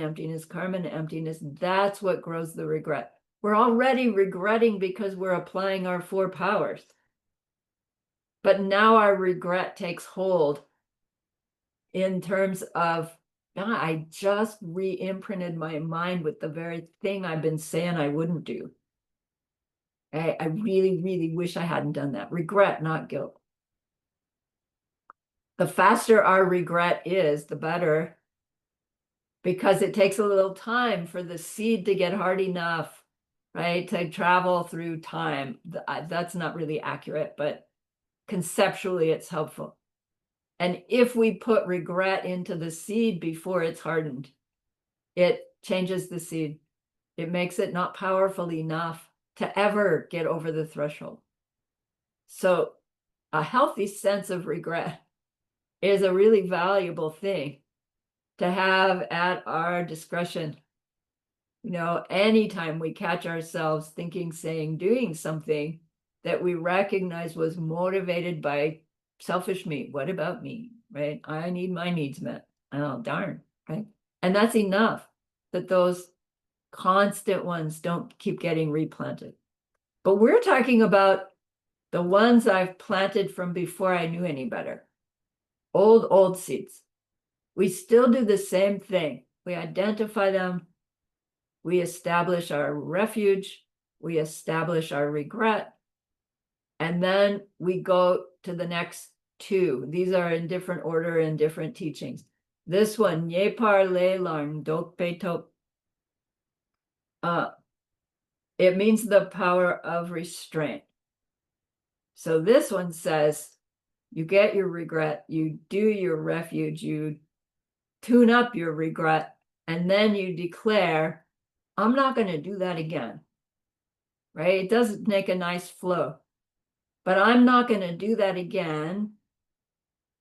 Speaker 1: emptiness, that's what grows the regret. We're already regretting because we're applying our 4 powers. But now our regret takes hold in terms of, I just re-imprinted my mind with the very thing I've been saying I wouldn't do. I really, really wish I hadn't done that. Regret, not guilt. The faster our regret is, the better, because it takes a little time for the seed to get hard enough, right, to travel through time. That's not really accurate, but conceptually it's helpful. And if we put regret into the seed before it's hardened, it changes the seed. It makes it not powerful enough to ever get over the threshold. So a healthy sense of regret is a really valuable thing to have at our discretion. Anytime we catch ourselves thinking, saying, doing something that we recognize was motivated by selfish me. What about me, right? I need my needs met. Oh, darn, right? And that's enough that those constant ones don't keep getting replanted. But we're talking about the ones I've planted from before I knew any better. Old seeds. We still do the same thing. We identify them. We establish our refuge. We establish our regret. And then we go to the next 2. These are in different order and different teachings. This one, Yepar Le Larn Dok Pe Tok. it means the power of restraint. So this one says, you get your regret, you do your refuge, you tune up your regret, and then you declare, I'm not going to do that again. Right? It doesn't make a nice flow, but I'm not going to do that again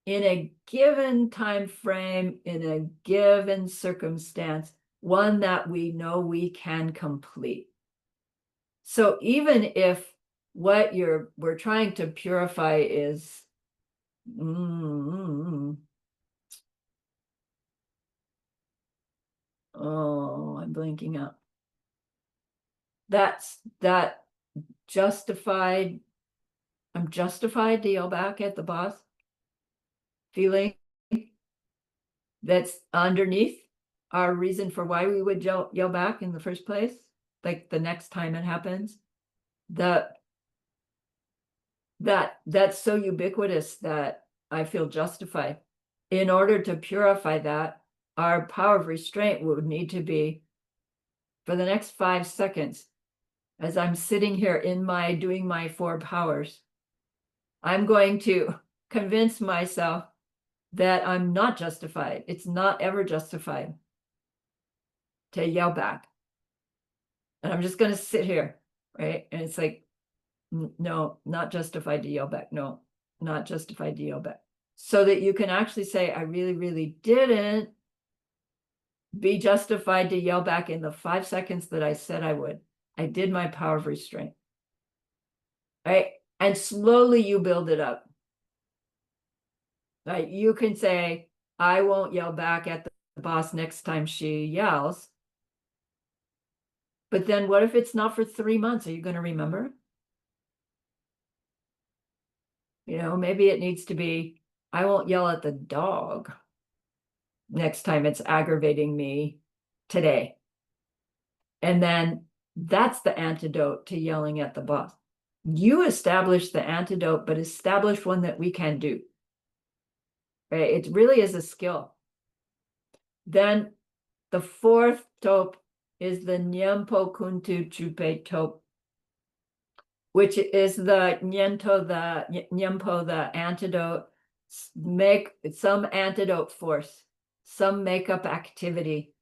Speaker 1: in a given time frame, in a given circumstance, one that we know we can complete. So even if what we're trying to purify is oh, I'm blanking out. That justified, I'm justified to yell back at the boss feeling that's underneath our reason for why we would yell back in the first place, like the next time it happens. That's so ubiquitous that I feel justified. In order to purify that, our power of restraint would need to be, for the next 5 seconds, as I'm sitting here doing my 4 powers, I'm going to convince myself that I'm not justified. It's not ever justified to yell back. And I'm just going to sit here, right? And it's like, no, not justified to yell back. No, not justified to yell back. So that you can actually say, I really, really didn't be justified to yell back in the 5 seconds that I said I would. I did my power of restraint, right? And slowly you build it up. Right? You can say, I won't yell back at the boss next time she yells. But then what if it's not for 3 months? Are you going to remember? You know, maybe it needs to be, I won't yell at the dog next time it's aggravating me today. And then that's the antidote to yelling at the boss. You establish the antidote, but establish one that we can do. Right? It really is a skill. Then the 4th tope is the Nyempo Kuntu Chupe tope, which is the Nyempo, the antidote. Make some antidote force, some makeup activity.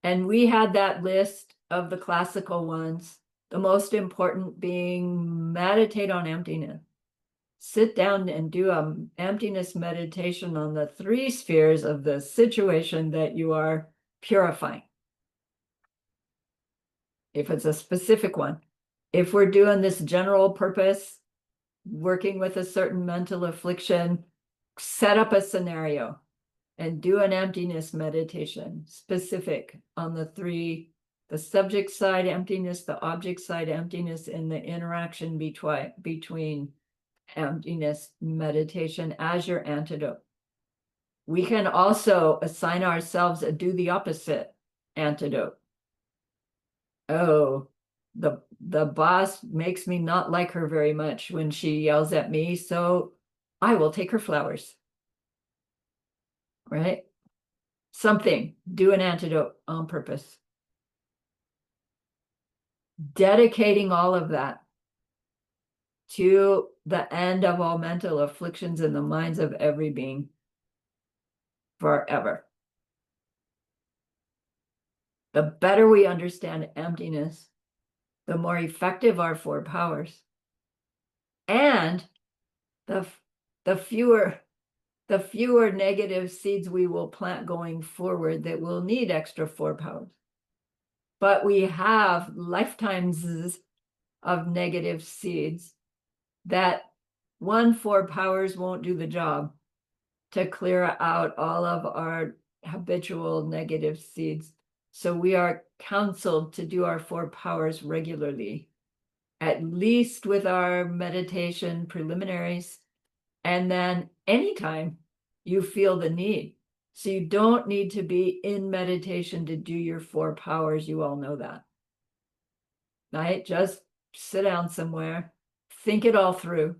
Speaker 1: And we had that list of the classical ones, the most important being meditate on emptiness. Sit down and do an emptiness meditation on the 3 spheres of the situation that you are purifying. If it's a specific one. If we're doing this general purpose, working with a certain mental affliction, set up a scenario and do an emptiness meditation specific on the 3, the subject side emptiness, the object side emptiness, and the interaction between emptiness meditation as your antidote. We can also assign ourselves a do the opposite antidote. Oh, the boss makes me not like her very much when she yells at me, so I will take her flowers. Right? Something, do an antidote on purpose. Dedicating all of that to the end of all mental afflictions in the minds of every being forever. The better we understand emptiness, the more effective our 4 powers. And the fewer negative seeds we will plant going forward that will need extra 4 powers. But we have lifetimes of negative seeds that 4 powers won't do the job to clear out all of our habitual negative seeds. So we are counseled to do our 4 powers regularly, at least with our meditation preliminaries, and then anytime you feel the need. So you don't need to be in meditation to do your 4 powers. You all know that, right? Just sit down somewhere, think it all through.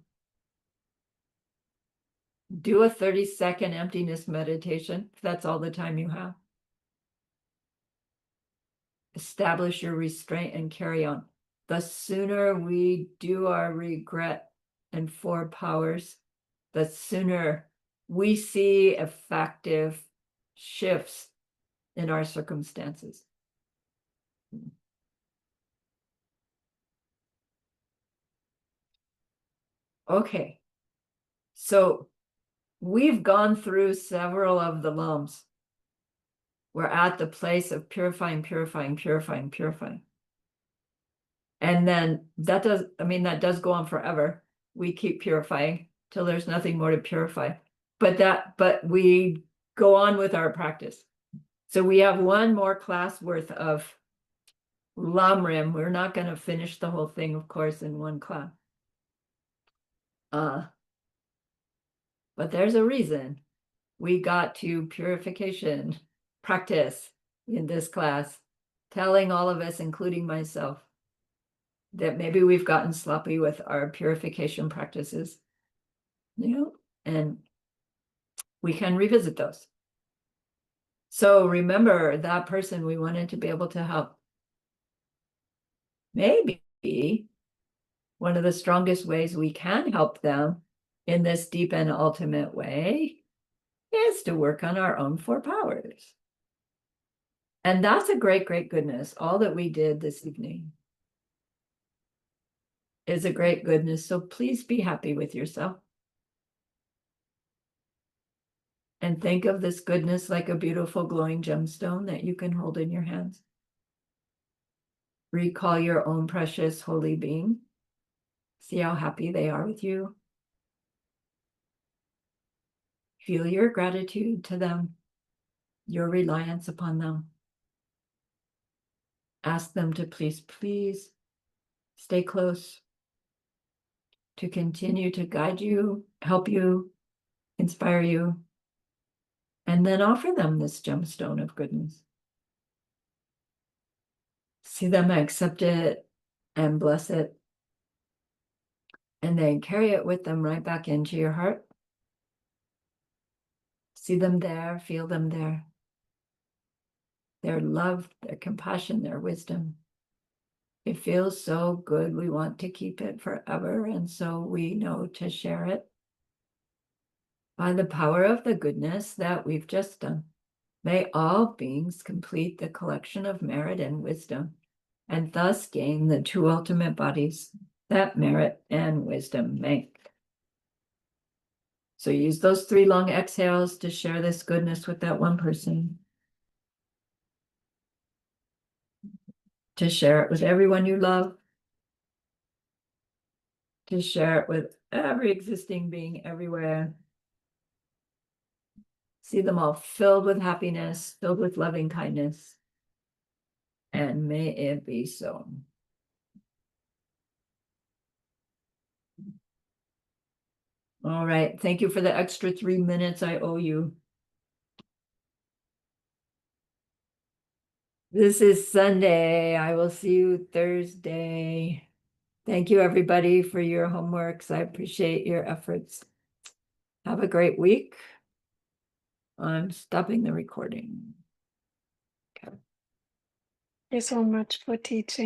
Speaker 1: Do a 30-second emptiness meditation, if that's all the time you have. establish your restraint and carry on. The sooner we do our regret and 4 powers, the sooner we see effective shifts in our circumstances. Okay, so we've gone through several of the lums. We're at the place of purifying, purifying, purifying, purifying. And then that does go on forever. We keep purifying till there's nothing more to purify. But we go on with our practice. So we have one more class worth of Lamrim. We're not going to finish the whole thing, of course, in one class. But there's a reason we got to purification practice in this class, telling all of us, including myself, that maybe we've gotten sloppy with our purification practices, and we can revisit those. So remember that person we wanted to be able to help. Maybe one of the strongest ways we can help them in this deep and ultimate way is to work on our own 4 powers. And that's a great, great goodness. All that we did this evening is a great goodness. So please be happy with yourself. And think of this goodness like a beautiful glowing gemstone that you can hold in your hands. Recall your own precious holy being. See how happy they are with you. Feel your gratitude to them, your reliance upon them. Ask them to please stay close, to continue to guide you, help you, inspire you, and then offer them this gemstone of goodness. See them accept it and bless it, and then carry it with them right back into your heart. See them there, feel them there. Their love, their compassion, their wisdom. It feels so good. We want to keep it forever, and so we know to share it by the power of the goodness that we've just done. May all beings complete the collection of merit and wisdom, and thus gain the 2 ultimate bodies that merit and wisdom make. So use those 3 long exhales to share this goodness with that one person. To share it with everyone you love. To share it with every existing being everywhere. See them all filled with happiness, filled with loving kindness. And may it be so. All right. Thank you for the extra 3 minutes I owe you. This is Sunday. I will see you Thursday. Thank you, everybody, for your homeworks. I appreciate your efforts. Have a great week. I'm stopping the recording.
Speaker 2: Thank you so much for teaching.